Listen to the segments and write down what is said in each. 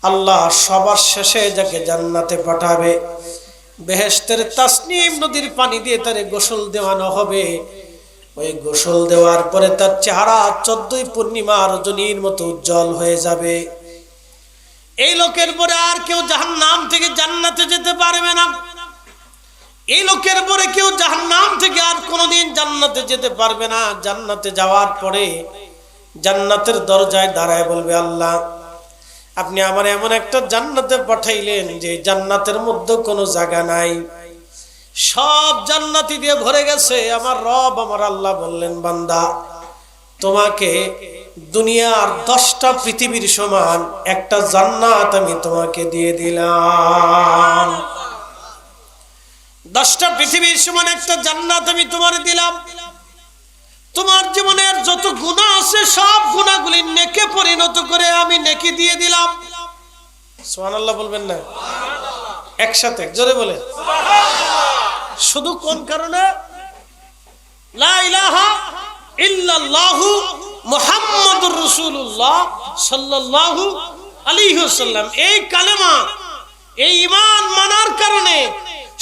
আল্লাহ সবার শেষে যাকে জান্নাতে পাঠাবে, বেহেশতের তাসনিম নদীর পানি দিয়ে তারে গোসল দেওয়ানো হবে। ওই গোসল দেওয়ার পরে তার চেহারা 14 পূর্ণিমা রজনীর মতো উজ্জ্বল হয়ে যাবে। এই লোকের পরে আর কেউ জাহান্নাম থেকে জান্নাতে যেতে পারবে না। এই লোকের পরে কেউ জাহান্নাম থেকে আর কোনোদিন জান্নাতে যেতে পারবে না। জান্নাতে যাওয়ার পরে জান্নাতের দরজায় দাঁড়ায় বলবে, আল্লাহ আপনি আমার এমন একটা জান্নাতে পাঠাইলেন যে জান্নাতের মধ্যে কোনো জায়গা নাই, সব জান্নাতি দিয়ে ভরে গেছে। আমার রব, আমার আল্লাহ বললেন, বান্দা তোমাকে দুনিয়ার 10টা পৃথিবীর সমান একটা জান্নাত আমি তোমাকে দিয়ে দিলাম। 10টা পৃথিবীর সমান একটা জান্নাত আমি তোমার দিলাম। তোমার জীবনের যত গুনাহ আছে সব গুনাহগুলি নেকে পরিণত করে আমি নেকি দিয়ে দিলাম। সুবহানাল্লাহ বলবেন না? একসাথে জোরে বলেন সুবহানাল্লাহ। শুধু কোন কারণে? লা ইলাহা ইল্লাল্লাহু মুহাম্মাদুর রাসূলুল্লাহ সাল্লাল্লাহু আলাইহি ওয়াসাল্লাম, এই কালেমা, এই ঈমান মানার কারণে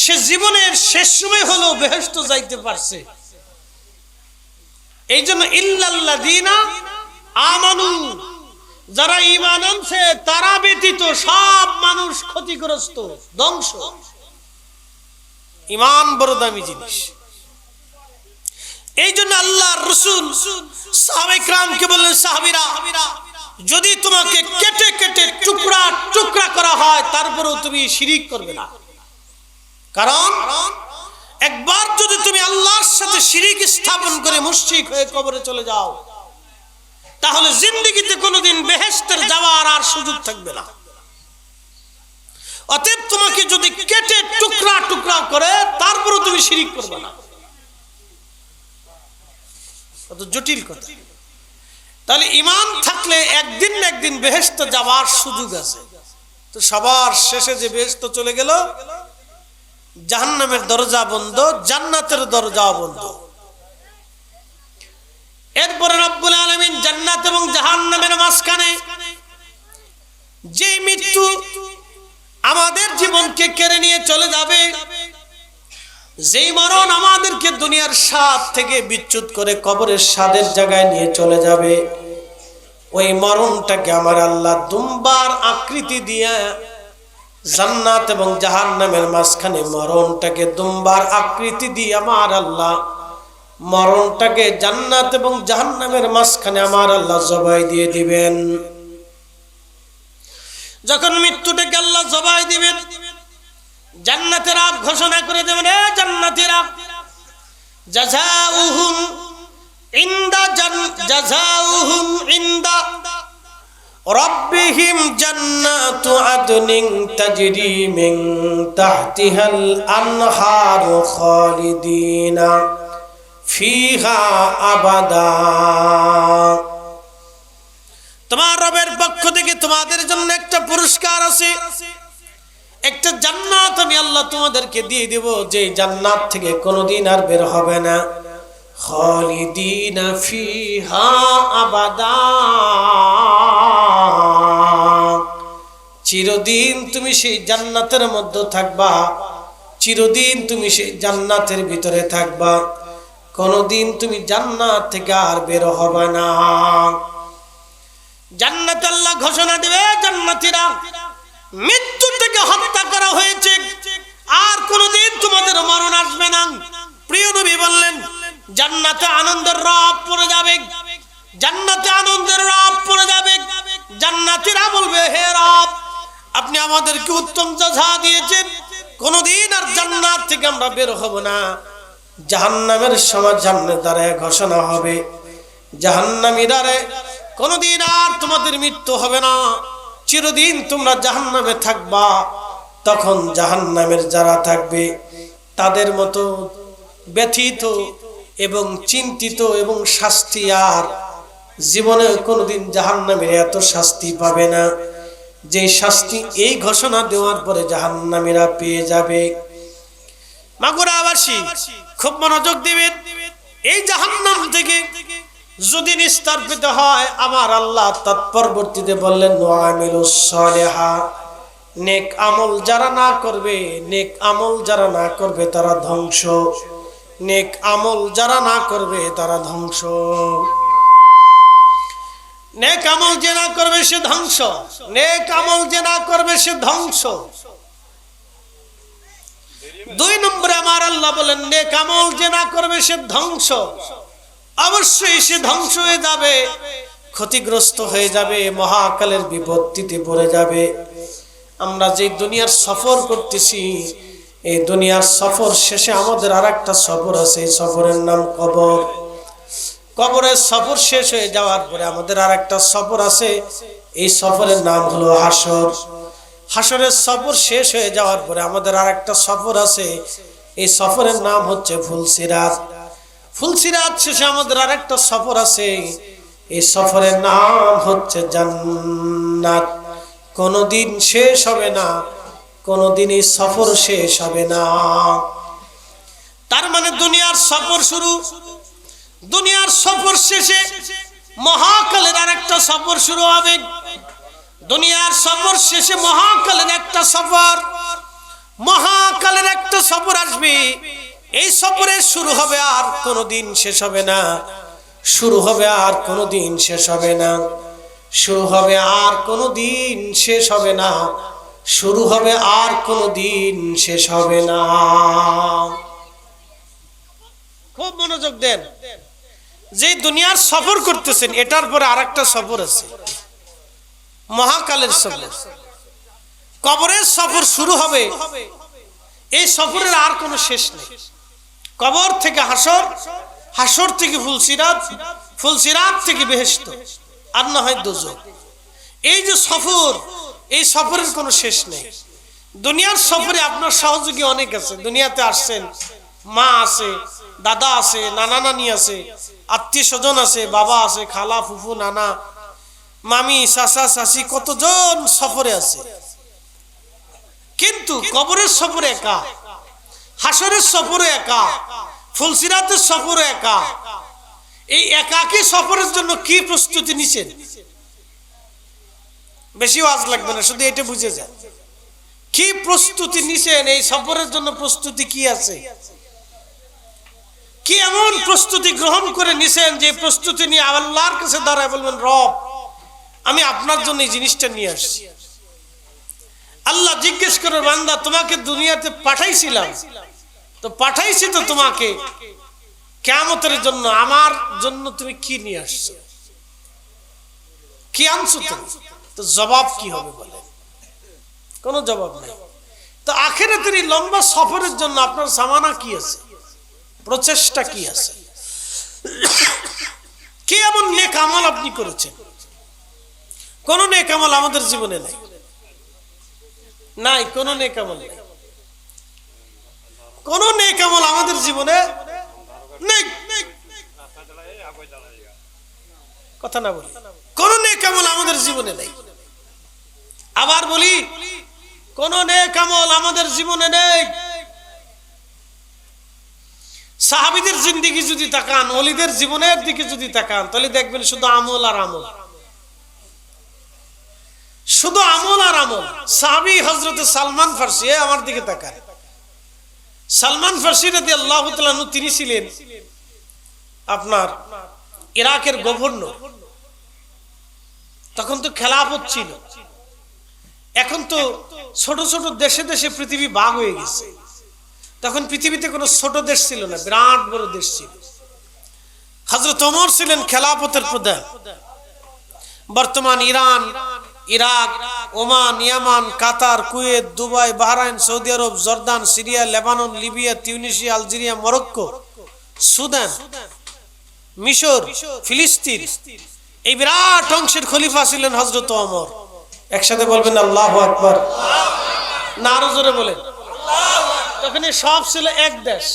সে জীবনের শেষ সময় হলো বেহেশত যাইতে পারছে। এই জন্য ইল্লাল্লাযিনা আমানু, যারা ঈমান আনছে তারা ব্যতীত সব মানুষ ক্ষতিগ্রস্ত, ধ্বংস। ঈমান বড় দামি জিনিস। এই জন্য আল্লাহর রাসূল সাহাবায়ে কেরামকে বললেন, সাহাবীরা যদি তোমাকে কেটে কেটে টুকরা টুকরা করা হয় তারপরেও তুমি শিরিক করবে না। কারণ একবার যদি তুমি আল্লাহর সাথে শিরিক স্থাপন করে মুশরিক হয়ে কবরে চলে যাও, তাহলে জিন্দেগিতে কোনোদিন বেহেশতের যাওয়ার আর সুযোগ থাকবে না। অতএব তোমাকে যদি কেটে টুকরা টুকরা করে তারপরেও তুমি শিরিক করবে না, কত জটিল কথা। তাহলে ঈমান থাকলে একদিন না একদিন বেহেশতে যাওয়ার সুযোগ আছে। তো সবার শেষে যে বেহেশতে চলে গেল, জাহান্নামের দরজা বন্ধ, জান্নাতের দরজা বন্ধ। এরপরে রব্বুল আলামিন জান্নাত এবং জাহান্নামের মাঝখানে যে মৃত্যু আমাদের জীবনকে কেড়ে নিয়ে চলে যাবে, যেই মরণ আমাদেরকে দুনিয়ার স্বাদ থেকে বিচ্যুত করে কবরের স্বাদের জায়গায় নিয়ে চলে যাবে, ওই মরণটাকে আমার আল্লাহ দুম্বার আকৃতি দিয়ে জান্নাত এবং জাহান্নামের মাঝখানে মরণটাকে দুম্বার আকৃতি দিয়ে আমার আল্লাহ মরণটাকে জান্নাত এবং জাহান্নামের মাঝখানে আমার আল্লাহ জবাই দিয়ে দিবেন। যখন মৃত্যুটাকে আল্লাহ জবাই দিবেন, জান্নাতেরা ঘোষণা করে দেবেন, এ জান্নাতীরা, জাযাউহুম ইনদা রব্বিহিম জান্নাতু আদনিন তাজরি মিন তাহতিহাল আনহারু খালিদিনা ফিহা আবাদা। তোমার রবের পক্ষ থেকে তোমাদের জন্য একটা পুরস্কার আছে, একটা জান্নাত আমি আল্লাহ তোমাদেরকে দিয়ে দেব, যে জান্নাত থেকে কোনোদিন আর বের হবে না। খালিদিনা ফিহা আবাদা, চিরদিন তুমি সেই জান্নাতের মধ্যে থাকবা, চিরদিন তুমি সেই জান্নাতের ভিতরে থাকবা, কোনোদিন তুমি জান্নাত থেকে আর বের হবে না। জান্নাত আল্লাহ ঘোষণা দেবে, জান্নাতীরা, মৃত্যু থেকে হত্যা করা হয়েছে, আর কোনোদিন তোমাদের মরণ আসবে না। প্রিয় নবী বললেন, জান্নাতে আনন্দের রব পড়ে যাবে, জান্নাতে আনন্দের রব পড়ে যাবে। জান্নাতীরা বলবে, হে রব, আপনি আমাদেরকে উত্তম জাযা দিয়েছেন, কোনোদিন আর জান্নাত থেকে আমরা বের হব না। জাহান্নামের সমাজ সামনে দাঁড়ায় ঘোষণা হবে, জাহান্নামীরারে, কোনোদিন আর তোমাদের মৃত্যু হবে না, চিরদিন তোমরা জাহান্নামে থাকবা। তখন জাহান্নামের যারা থাকবে তাদের মতো ব্যথিত এবং চিন্তিত এবং শাস্তি আর জীবনে কোনোদিন জাহান্নামের এত শাস্তি পাবে না যে শাস্তি এই ঘোষণা দেওয়ার পরে জাহান্নামীরা পেয়ে যাবে। মাগুরাবাসী খুব মনোযোগ দিবেন, এই জাহান্নাম থেকে যদি নিস্তার পেতে হয় আমার আল্লাহ তৎপরবর্তীতে বললেন ওয়ামিলুস সালিহা, নেক আমল যারা না করবে, নেক আমল যারা না করবে তারা ধ্বংস, নেক আমল যারা না করবে তারা ধ্বংস। নেক আমল যে না করবে সে ধ্বংস, নেক আমল যে না করবে সে ধ্বংস। 2 নম্বরে আমার আল্লাহ বলেন নেক আমল যে না করবে সে ধ্বংস, অবশ্যই সে ধ্বংস হয়ে যাবে, ক্ষতিগ্রস্ত হয়ে যাবে, মহাকালের বিপত্তিতে পড়ে যাবে। আমরা যে দুনিয়ার সফর করতেছি, এই দুনিয়ার সফর শেষে আমাদের আরেকটা সফর আছে, এই সফরের নাম কবর। কবরের সফর শেষ হয়ে যাওয়ার পরে আমাদের আরেকটা সফর আছে, এই সফরের নাম হলো হাসর। হাসরের সফর শেষ হয়ে যাওয়ার পরে আমাদের আরেকটা সফর আছে, এই সফরের নাম হচ্ছে ফুলসিরাত। ফুলসিরাত শেষে আমাদের আরেকটা সফর আছে, এই সফরের নাম হচ্ছে জান্নাত। কোনদিন শেষ হবে না, কোনদিন এই সফর শেষ হবে না। তার মানে দুনিয়ার সফর শুরু, দুনিয়ার সফর শেষে মহাকালের আরেকটা সফর শুরু হবে। দুনিয়ার সফর শেষে মহাকালের একটা সফর, মহাকালের একটা সফর আসবে। এই সফরের শুরু হবে আর কোনদিন শেষ হবে না, শুরু হবে আর কোনদিন শেষ হবে না, শুরু হবে আর কোনদিন শেষ হবে না, শুরু হবে আর কোনদিন শেষ হবে না। খুব মনোযোগ দেন, যে দুনিয়ার সফর করতেছেন এটার পরে আরেকটা সফর আছে, মহাকালের সফর। কবরের সফর শুরু হবে, এই সফরের আর কোনো শেষ নেই। কবর থেকে হাসর, হাসর থেকে ফুলসিরাত, ফুলসিরাত থেকে বেহেশত, আর না হয় দোজখ। এই যে সফর, এই সফরের কোনো শেষ নেই। দুনিয়ার সফরে আপনার সহযোগী অনেক আছে, দুনিয়াতে আসছেন, মা আছে, দাদা আছে, নানা নানি আছে, আত্মীয় স্বজন আছে, বাবা আছে, খালা ফুফু নানা মামি চাচা চাচি, কতজন সফরে আছে। কিন্তু কবরের সফরে একা, হাসরের সফরে একা, ফুলসিরাতের সফরে একা। এই একাকী সফরের জন্য কি প্রস্তুতি নিছেন? বেশি ওয়াজ লাগবে না, শুধু এটা বুঝে যান কি প্রস্তুতি নিছেন। এই সফরের জন্য প্রস্তুতি কি আছে, কি এমন প্রস্তুতি গ্রহণ করে নিছেন যে প্রস্তুতি নিয়ে আল্লাহর কাছে দাঁড়ায় বলবেন রব আমি আপনার জন্য এই জিনিসটা নিয়ে আসছি। আল্লাহ জিজ্ঞেস করে বান্দা তোমাকে দুনিয়াতে পাঠাইছিলাম, তো পাঠাইছি তো তোমাকে কিয়ামতের জন্য, আমার জন্য তুমি কি নিয়ে আসছো, কি আনছো তুমি? তো জবাব কি হবে বলে? কোনো জবাব নাই। তো আখিরাতের এই লম্বা সফরের জন্য আপনার সামানা কি আছে, প্রচেষ্টা কি আছে, কি এমন নেক আমল আপনি করেছেন? কোন নেক আমল আমাদের জীবনে নাই, নাই কোন নেক আমল নাই, কোন নেক আমল আমাদের জীবনে নেই। কথা না বলি, কোন নেক আমল আমাদের জীবনে নেই। আবার বলি, কোন নেক আমল আমাদের জীবনে নেই। সাহাবীদের জিন্দেগি যদি তাকান, ওলিদের জীবনের দিকে যদি তাকান, তাহলে দেখবেন শুধু আমল আর আমল, শুধু আমল আর আমল। সাহাবী হযরতে সালমান ফারসি, আমার দিকে তাকান, সালমান ফারসি রাদিয়াল্লাহু তাআলা আনহু, তিনি ছিলেন আপনার ইরাকের গভর্নর। তখন তো খেলাফত ছিল, এখন তো ছোট ছোট দেশে দেশে পৃথিবী ভাগ হয়ে গেছে। তখন পৃথিবীতে কোনো ছোট দেশ ছিল না, বিরাট বড় দেশ ছিল। হযরত ওমর ছিলেন খেলাফতের প্রধান। বর্তমান Iran, Iraq, Oman, Yemen, Qatar, Kuwait, Dubai, Bahrain, Saudi Arab, Jordan, Syria, Lebanon, Libya, Tunisia, Algeria, Morocco, Sudan, মিশর, ফিলিস্তিন, এই বিরাট অংশের খলিফা ছিলেন হযরত ওমর। একসাথে বলবেন আল্লাহু আকবার, না আরো জোরে বলেন। তখন সব ছিল এক দেশ।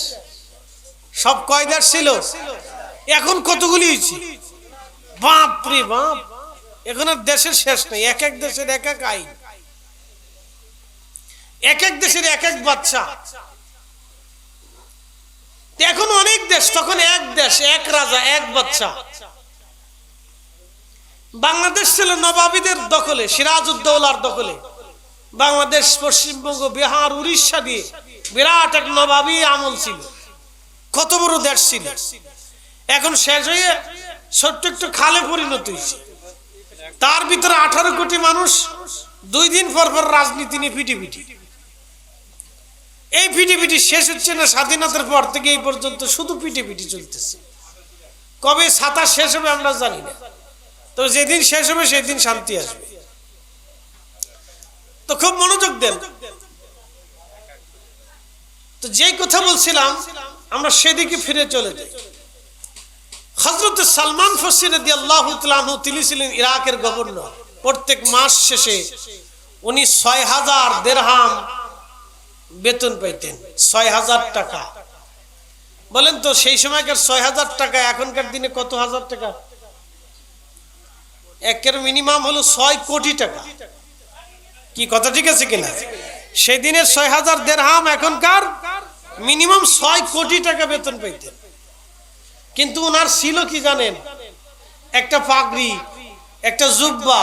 সব কয় দেশ ছিল? এখন কতগুলি হয়েছে, বাপ রে বাপ, এখন আর দেশের শেষ নেই। এক এক দেশের এক এক আইন, এক এক দেশের এক এক বাদশা। এখন অনেক দেশ, তখন এক দেশ, এক রাজা, এক বাদশা। বাংলাদেশ ছিল নবাবীদের দখলে, সিরাজউদ্দৌলার দখলে। বাংলাদেশ, পশ্চিমবঙ্গ, বিহার, উড়িষ্যা দিয়ে বিরাট এক নবাবী আমল ছিল। কত বড় দেশ ছিল। এখন শেষ হয়ে ছোট্ট একটু খালে পরিণত হয়েছে। তার ভিতরে 18 কোটি মানুষ 2 দিন পর পর রাজনীতি নিয়ে পিটিপিটি। এই পিটিপিটি শেষ হচ্ছে না। স্বাধীনতার পর থেকে এই পর্যন্ত শুধু পিটিপিটি চলতেছে। কবে ছাতা শেষ হবে আমরা জানি না, তো যেদিন শেষ হবে সেদিন শান্তি আসবে। তো খুব মনোযোগ দেন। তো যেই কথা বলছিলাম আমরা সেদিকে ফিরে চলে যাই। হযরত সালমান ফারসি রাদিয়াল্লাহু তাআলা আনহু, তিনি ছিলেন ইরাকের গভর্নর। প্রত্যেক মাস শেষে উনি 6000 দিরহাম বেতন পাইতেন। 6000 টাকা। বলেন তো সেই সময়কার 6000 টাকা এখনকার দিনে কত হাজার টাকা? একের মিনিমাম হলো 6 কোটি টাকা। কি কথা ঠিক আছে কিনা? সেই দিনের 6000 দিরহাম এখনকার মিনিমাম 6 কোটি টাকা বেতন পাইতেন। কিন্তু ওনার ছিল কি জানেন? একটা পাগড়ি, একটা জুব্বা,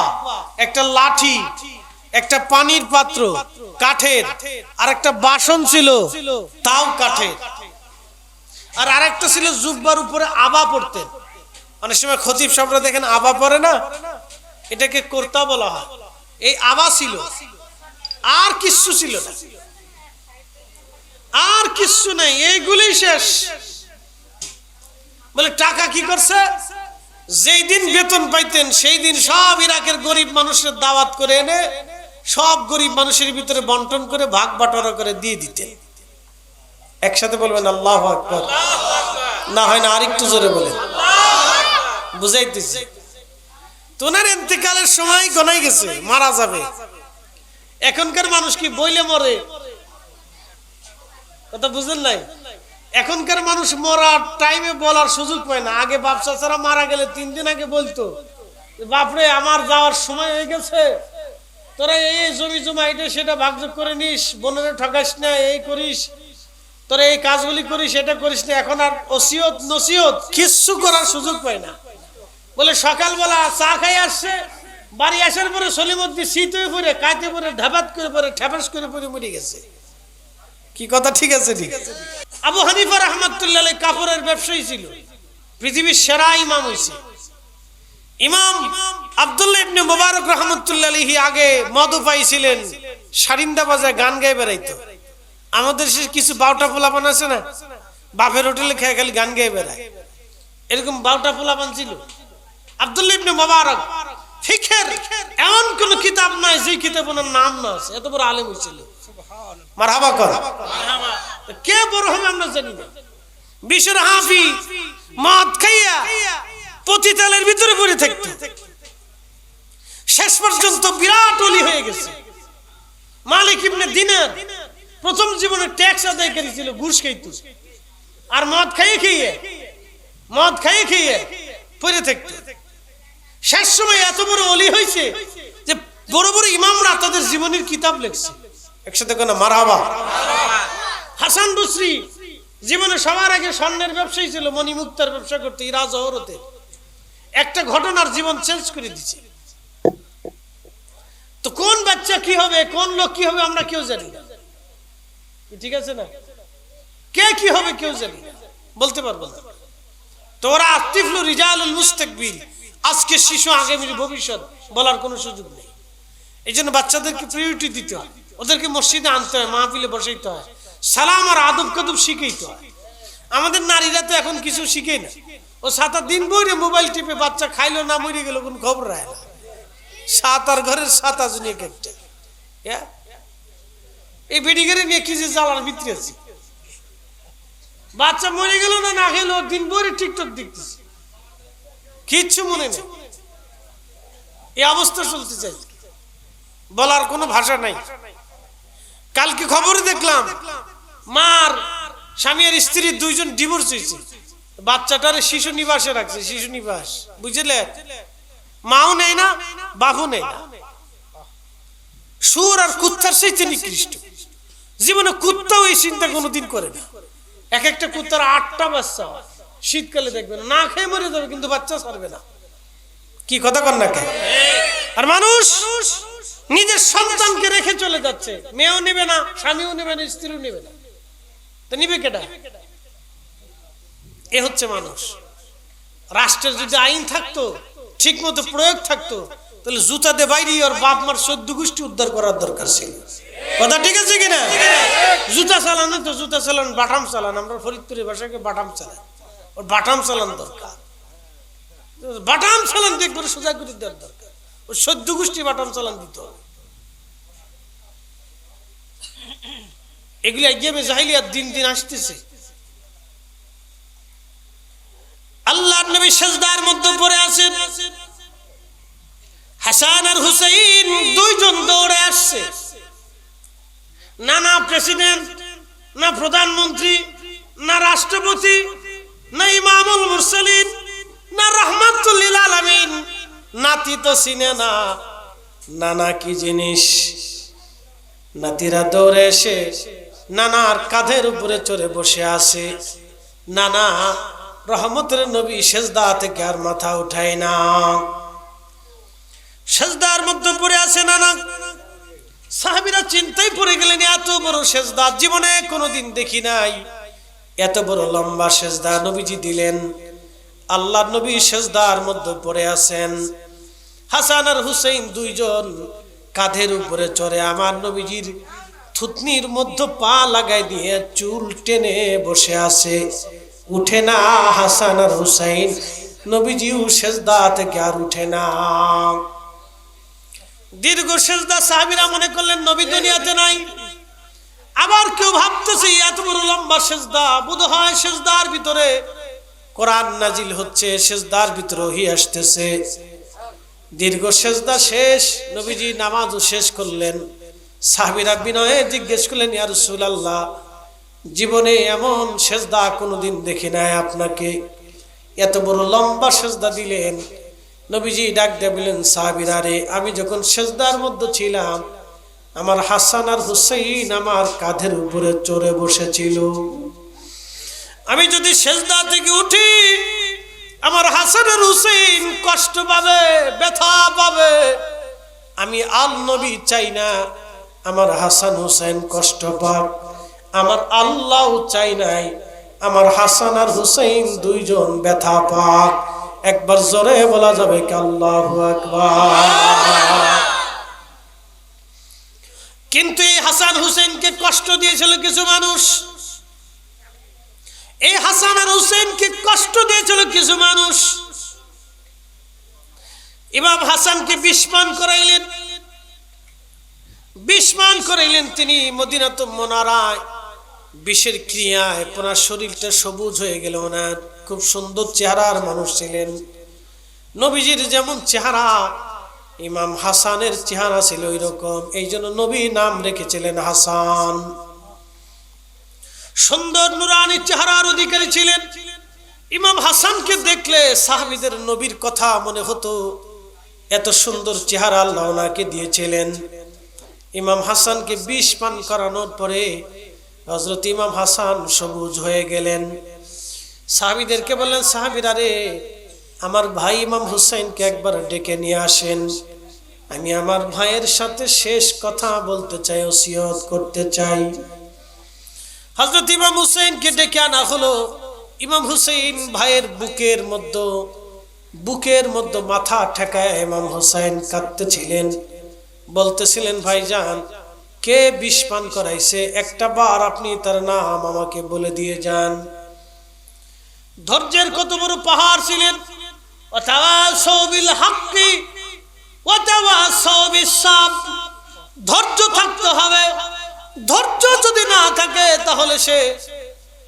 একটা লাঠি, একটা পানির পাত্র কাঠের, আর একটা বাসন ছিল তাও কাঠের, আর আরেকটা ছিল জুব্বার উপরে আবা পড়তেন। অনেক সময় খতিব সাহেবরা দেখেন আবা পরে না, এটাকে কুর্তা বলা হয়। এই আবা ছিল, আর কিচ্ছু ছিল না, আর কিচ্ছু নাই, এইগুলোই শেষ। বলে টাকা কি করছে? যেই দিন বেতন পাইতেন সেই দিন সব ইরাকের গরিব মানুষের দাওয়াত করে এনে সব গরিব মানুষের ভিতরে বন্টন করে ভাগ বাটোয়ারা করে দিয়ে দিতেন। একসাথে বলবেন আল্লাহু আকবার। না হয় না আরেকটু জোরে বলেন, বুঝাইতেছি। তোনার ইন্তেকালের সময় গনাই গেছে, মারা যাবে। এখনকার মানুষ কি বইলে মরে? কথা বুঝেন নাই? এখনকার মানুষ মরার টাইমে বলার সুযোগ পায় না। আগে বাপ চাচারা মারা গেলে 3 দিন আগে বলতো, বাপরে আমার যাওয়ার সময় হয়ে গেছে, তোরা এই জমি জমা এটা সেটা ভাগযোগ করে নিস, বোনেরা ঠকাস না, এই করিস, তোরা এই কাজগুলি করিস, এটা করিস না। এখন আর ওসিয়ত নসিয়ত কিচ্ছু করার সুযোগ পায় না। বলে সকালবেলা চা খাই আসছে, বাড়ি আসার পরে সলিমুদ্দিন শীত হয়ে পড়ে, কাইতে পরে, ঢাবাত করে পরে, ঠেপাস করে পরে মরে গেছে। কি কথা ঠিক আছে? ঠিক আছে। আবু হানিফা রাহমাতুল্লাহ আলাইহি কাপড়ের ব্যবসায়ী ছিল, পৃথিবীর সেরা ইমাম হয়েছে। ইমাম আব্দুল্লাহ ইবনে মুবারক রাহমাতুল্লাহ আলাইহি আগে মদ পাইছিলেন, সারিন্দা বাজায় গান গায়ে বেড়াইতো। আমাদের দেশে কিছু 12টা পোলাপান আছে না, বাপের হোটেলে খেয়ে খালি গান গায়ে বেড়ায়, এরকম 12টা পোলাপান ছিল। আব্দুল্লাহ ইবনে মুবারক ফিকহের এমন কোন কিতাব নাই যে কিতাব ওনার নাম না আছে, এত বড় আলেম হয়েছিল। মারহাবা কর। কে বড় হবে আমরা জানি না। বিশের হাফি মদ খাইয়া পতিতালের ভিতরে পড়ে থাকতো, শেষ পর্যন্ত বিরাট ওলি হয়ে গেছে। মালিক ইবনে দিনার প্রথম জীবনে ট্যাক্স আদায়কারী ছিল, ঘুষ খাইতো, আর মদ খাইয়ে খেয়ে পড়ে থাকতো। শেষ সময় এত বড় ওলি হয়েছে যে বড় বড় ইমামরা তাদের জীবনের কিতাব লিখছে। একসাথে কোন মারহাবা। হাসান বসরি জীবনে সবার আগে স্বর্ণের ব্যবসায়ী ছিল, মণিমুক্তার ব্যবসা করতে ইরা জহরতে। একটা ঘটনার জীবন চেঞ্জ করে দিচ্ছে। তো কোন বাচ্চা কি হবে, কোন লোক কি হবে আমরা কেউ জানি না, ঠিক আছে না? কে কি হবে কেউ জানি না, বলতে পারবো না। তোরা আতিফলু রিজালুল মুস্তাকবিল, আজকে শিশু আগামীর ভবিষ্যৎ, বলার কোনো সুযোগ নেই। এই জন্য বাচ্চাদেরকে প্রায়োরিটি দিতে হয়, ওদেরকে মসজিদে আনতে হয়, মাহফিলে বসাইতে হয়, সালাম আর আদব কাদব শিখাইতে হয়। আমাদের নারীরা তো এখন কিছু শিখে না, ও 7 দিন বইরে মোবাইল টিপে, বাচ্চা খাইলো না মরে গেল কোন খবর রায় না। 7 আর ঘরের 7 আজনী একটা। এই বেডিগারে নিয়ে কি যে জ্বালার ভিতরে আছে, বাচ্চা মরে গেল না, না খেলো, দিন বইরে টিকটক দেখতেছে, কিচ্ছু মনে নেই। এই অবস্থা চলতে চাই, বলার কোনো ভাষা নাই। কালকে খবরে দেখলাম মার স্বামী আর স্ত্রী 2 জন ডিভোর্স হয়েছে, বাচ্চাটারে শিশু নিবাসে রাখছে। শিশু নিবাস, বুঝলে? মাও নেই না, বাপও নেই না। সুর আর কুত্তার চাইতে নিকৃষ্ট। জীবনে কুত্তাও এই চিন্তা কোনোদিন করে না। এক একটা কুত্তার 8টা বাচ্চা, শীতকালে দেখবেন না খেয়ে মরে যাবে, কিন্তু বাচ্চা ছাড়বে না। কি কথা কন না কেন? আর মানুষ নিজের সন্তানকে রেখে চলে যাচ্ছে, মেয়েও নেবে না, স্বামীও নেবে না, স্ত্রীও নেবে না, তো নিবে কেটা? এ হচ্ছে মানুষ। রাষ্ট্রের যদি আইন থাকতো, ঠিক মতো প্রয়োগ থাকতো, তাহলে জুতা দিয়ে বাইরে ওর বাপ মার 14 গোষ্ঠী উদ্ধার করার দরকার ছিল। কথা ঠিক আছে কিনা? জুতা চালানো তো জুতা চালান, বাটাম চালান, আমরা ফরিদপুরি ভাষাকে বাটাম চালাই, ওর বাটাম চালান দরকার, বাটাম চালান দেখবে সোজা করে দেওয়ার দরকার, ওর 14 গোষ্ঠী বাটাম চালান দিত হবে। এগুলি আইয়ামে জাহিলিয়াত দিন দিন আসতেছে। আল্লাহর নবী সিজদার মধ্যে পড়ে আছেন, হাসান আর হুসাইন দুইজন দৌড়ে আসছে। না প্রেসিডেন্ট, না প্রধানমন্ত্রী, না রাষ্ট্রপতি, না ইমামুল মুরসালিন, না রাহমাতুল লিল আলামিন, নাতি তো চিনে না, নানা কি জিনিস। নাতিরা দৌড়ে এসে নানার কাঁধের উপরে চড়ে বসে আছে। নানা রহমতের নবী সেজদা থেকে আর মাথা উঠায় না, সেজদার মধ্যে পড়ে আছে নানা। সাহাবীরা চিন্তায় পড়ে গেলেন, এত বড় সেজদা জীবনে কোনোদিন দেখি নাই, এত বড় লম্বা সেজদা নবীজি দিলেন। আল্লাহর নবী সেজদার মধ্যে পড়ে আছেন, হাসান আর হুসাইন দুইজন কাঁধের উপরে চড়ে আমার নবীজির থুতনির মধ্যে পা লাগাই দিয়ে চুল টেনে বসে আছে, উঠে না হাসান আর হুসাইন। নবীজিও সেজদা থেকে আর উঠে না। দীর্ঘ সেজদা, সাহাবীরা মনে করলেন নবী দুনিয়াতে নাই। আবার কেউ ভাবতেছে এত বড় লম্বা সেজদা, বোধহয় সেজদার ভিতরে কোরআন নাজিল হচ্ছে, সেজদার ভিতরে ওহী আসতেছে। দীর্ঘ সেজদা শেষ, নবীজি নামাজও শেষ করলেন। সাহাবীরা বিনয়ে জিজ্ঞেস করলেন, ইয়া রাসূলুল্লাহ, জীবনে এমন সেজদা কোনোদিন দেখি নাই, আপনাকে এত বড় লম্বা সেজদা দিলেন। নবীজি ডাক দিয়ে বললেন, সাহাবীরা রে, আমি যখন সেজদার মধ্যে ছিলাম, আমার হাসান আর হুসাইন আমার কাঁধের উপরে চড়ে বসেছিল। আমি যদি সেজদা থেকে উঠি, আমার হাসান আর হুসাইন কষ্ট পাবে, ব্যথা পাবে। আমি আল নবী চাই না আমার হাসান হুসাইন কষ্ট পাক, আমার আল্লাহ চাই নাই আমার হাসান আর হুসাইন দুইজন ব্যথা পাক। একবার জোরে বলা যাবে কি আল্লাহু আকবার? কিন্তু এই হাসান হুসাইনকে কষ্ট দিয়েছিল কিছু মানুষ, এই হাসান আর হুসাইনকে কষ্ট দিয়েছিল কিছু মানুষ। ইমাম হাসানকে বিষ পান করাইলেন, বিষ পান করাইলেন। তিনি মদিনাতুল মুনাওয়ারায় বিষের ক্রিয়ায় পুরো শরীরটা সবুজ হয়ে গেল। ওনার খুব সুন্দর চেহারার মানুষ ছিলেন। নবীজির যেমন চেহারা, ইমাম হাসানের চেহারা ছিল ওই রকম। এই জন্য নবী নাম রেখেছিলেন হাসান। সুন্দর নুরানি চেহারার অধিকারী ছিলেন। ইমাম হাসানকে দেখলে সাহাবীদের নবীর কথা মনে হতো, এত সুন্দর চেহারা আল্লাহ ওনাকে দিয়েছিলেন। ইমাম হাসানকে বিষ পান করানোর পরে হযরত ইমাম হাসান সবুজ হয়ে গেলেন। সাহাবীদেরকে বললেন, সাহাবীরা রে, আমার ভাই ইমাম হুসাইনকে একবার ডেকে নিয়ে আসেন, আমি আমার ভাইয়ের সাথে শেষ কথা বলতে চাই, ওসিয়ত করতে চাই। হযরত ইমাম হুসাইনকে ডেকে আনা হলো। ইমাম হুসাইন ভাইয়ের বুকের মধ্যে মাথা ঠেকায় ইমাম হুসাইন কাঁদতেছিলেন, বলতেছিলেন, ভাইজান, কে বিষ পান করাইছে, একটা বার আপনি তার নাম আমাকে বলে দিয়ে যান। ধৈর্যের কত বড় পাহাড় ছিলেন। ওয়াতাওয়াসাউ বিল হাক্কি ওয়াতাওয়াসাউ বিস সাবর, ধৈর্য থাকতে হবে। ধৈর্য যদি না থাকে তাহলে সে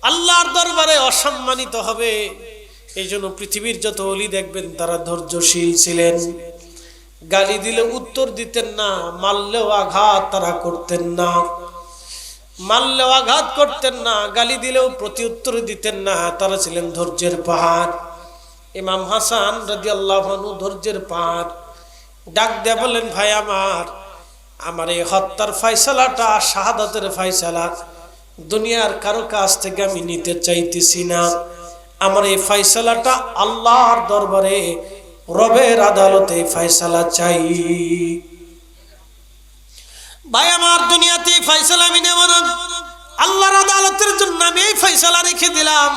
আল্লাহর দরবারে অসম্মানিত হবে। এই জন্য পৃথিবীর যত ওলি দেখবেন তারা ধৈর্যশীল ছিলেন। গালি দিলে উত্তর দিতেন না, মারলেও আঘাত তারা করতেন না, মারলেও আঘাত করতেন না, গালি দিলেও প্রতি উত্তর দিতেন না। তারা ছিলেন ধৈর্যের পাহাড়। ইমাম হাসান রাদিয়াল্লাহু আনহু ধৈর্যের পাহাড়। ডাক দিয়ে বললেন, ভাই আমার এই হত্যার ফয়সালাটা, শাহাদাতের ফয়সালা দুনিয়ার কারো কাছ থেকে আমি নিতে চাইতেছি না। আমার এই ফয়সালাটা আল্লাহর দরবারে রবের আদালতে ফয়সালা চাই। ভাই আমার, দুনিয়াতে ফয়সালা আমি নেব না, আল্লাহর আদালতের জন্য আমি এই ফয়সালা রেখে দিলাম।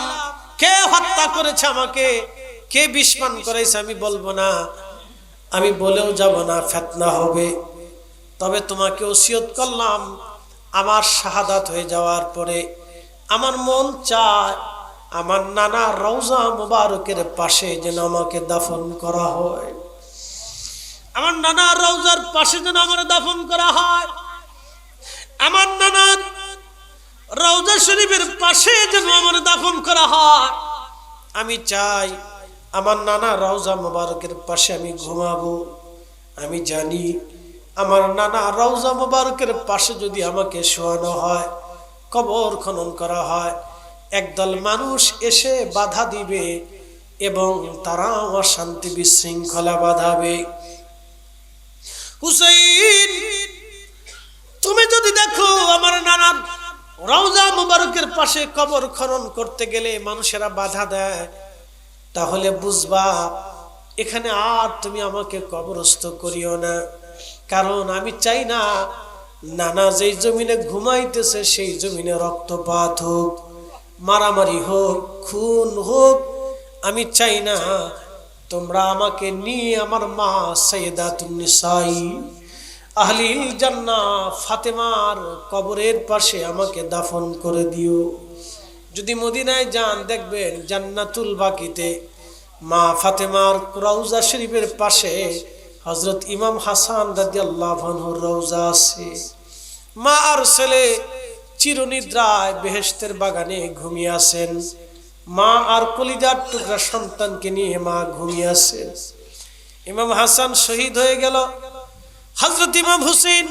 কে হত্যা করেছে আমাকে, কে বিষ পান করেছে আমি বলবো না, আমি বলেও যাব না, ফিতনা হবে। তবে তোমাকে ওসিয়ত করলাম, আমার শাহাদাত হয়ে যাওয়ার পরে আমার মন চায় আমার নানা রওজা মুবারকের পাশে যেন আমাকে দাফন করা হয়, আমার নানা রওজার পাশে যেন আমার দাফন করা হয়, আমার নানার রওজা শরীফের পাশে যেন আমার দাফন করা হয়। আমি চাই আমার নানা রওজা মুবারকের পাশে আমি ঘুমাবো। আমি জানি আমার নানা রওজা মুবারকের পাশে যদি আমাকে শোয়ানো হয়, কবর খনন করা হয়, একদল মানুষ এসে বাধা দিবে এবং তারা আমার শান্তি বিশৃঙ্খলা বাঁধাবে। হুসাইন, তুমি যদি দেখো আমার নানার রওজা মুবারকের পাশে কবর খনন করতে গেলে মানুষেরা বাধা দেয়, তাহলে বুঝবা এখানে আর তুমি আমাকে কবরস্থ করিও না। কারণ আমি চাই না নানা যেই জমিনে ঘুমাইতেছে সেই জমিনে রক্তপাত হোক, মারামারি হোক, খুন হোক। আমি চাই না তোমরা আমাকে নিয়ে আমার মা সাইয়্যিদাতুন নিসাই আহলিল জান্নাহ ফাতেমার কবরের পাশে আমাকে দাফন করে দিও। যদি মদিনায় যান, দেখবেন জান্নাতুল বাকিতে মা ফাতেমার রওজা শরীফের পাশে হযরত ইমাম হাসান রাদিয়াল্লাহু আনহুর রওজা আছে। মা আর ছেলে চিরনিদ্রায় বেহেশতের বাগানে ঘুমিয়ে আছেন। মা আর কলিজার টুকরা সন্তানকে নিয়ে মা ঘুমিয়ে আছেন। ইমাম হাসান শহীদ হয়ে গেল। হযরত ইমাম হুসাইন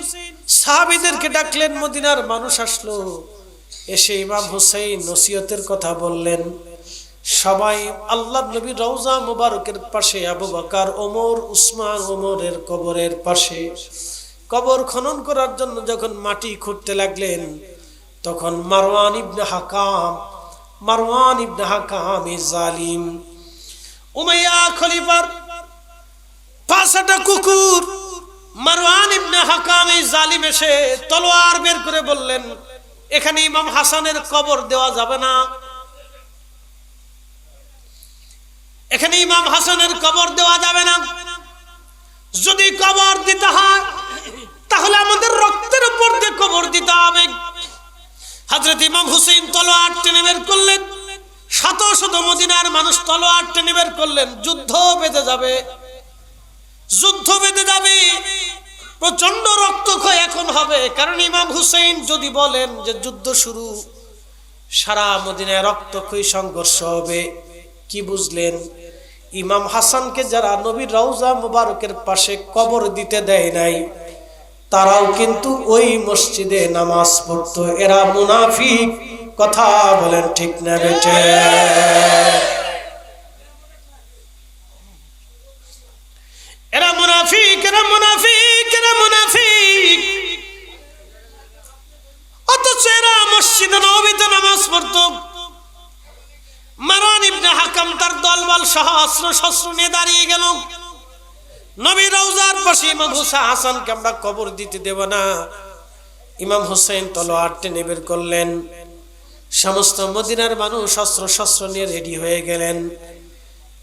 সাহাবীদেরকে ডাকলেন, মদিনার মানুষ আসলো। এসে ইমাম হুসাইন নসিহতের কথা বললেন। সবাই আল্লাহর নবীর রওজা মুবারকের পাশে আবু বকর, ওমর, উসমান, ওমরের কবরের পাশে কবর খনন করার জন্য যখন মাটি খুঁড়তে লাগলেন, তখন মারওয়ান ইবনে হাকাম জালিম, উমাইয়া খলিফার পাঁচটা কুকুর মারওয়ান ইবনে হাকাম জালিম এসে তলোয়ার বের করে বললেন, এখানে ইমাম হাসানের কবর দেওয়া যাবে না, এখানে ইমাম হাসানের কবর দেওয়া যাবে না। যদি কবর দিতে হয় তাহলে আমাদের রক্তের উপর দিয়ে কবর দিতে হবে। হযরত ইমাম হুসাইন তলোয়ার টেনে বের করলেন। শত শত মদিনার মানুষ তলোয়ার টেনে বের করলেন। যুদ্ধ বেঁধে যাবে, যুদ্ধ বেঁধে যাবে, প্রচন্ড রক্তক্ষয় এখন হবে। কারণ ইমাম হুসাইন যদি বলেন যে যুদ্ধ শুরু, সারা মদিনায় রক্তক্ষয়ী সংঘর্ষ হবে। কি বুঝলেন? ইমাম হাসানকে যারা নবীর রওজা মুবারকের পাশে কবর দিতে দেয় নাই, তারাও কিন্তু ওই মসজিদে নামাজ পড়তো। এরা মুনাফিক। কথা বলেন ঠিক না বেটে? এরা মুনাফিক, এরা মুনাফিক, এরা মুনাফিক। অথচ এরা মসজিদে নববীতে নামাজ পড়তো। মারওয়ান ইবনে হাকাম তার দলবল সহ অস্ত্র শস্ত্র নিয়ে দাঁড়িয়ে গেল। নবীর রওজার পাশে ইমাম হাসানকে আমরা কবর দিতে দেব না। ইমাম হুসাইন তলোয়ার টেনে বের করলেন। সমস্ত মদিনার মানুষ অস্ত্র শস্ত্র নিয়ে রেডি হয়ে গেলেন।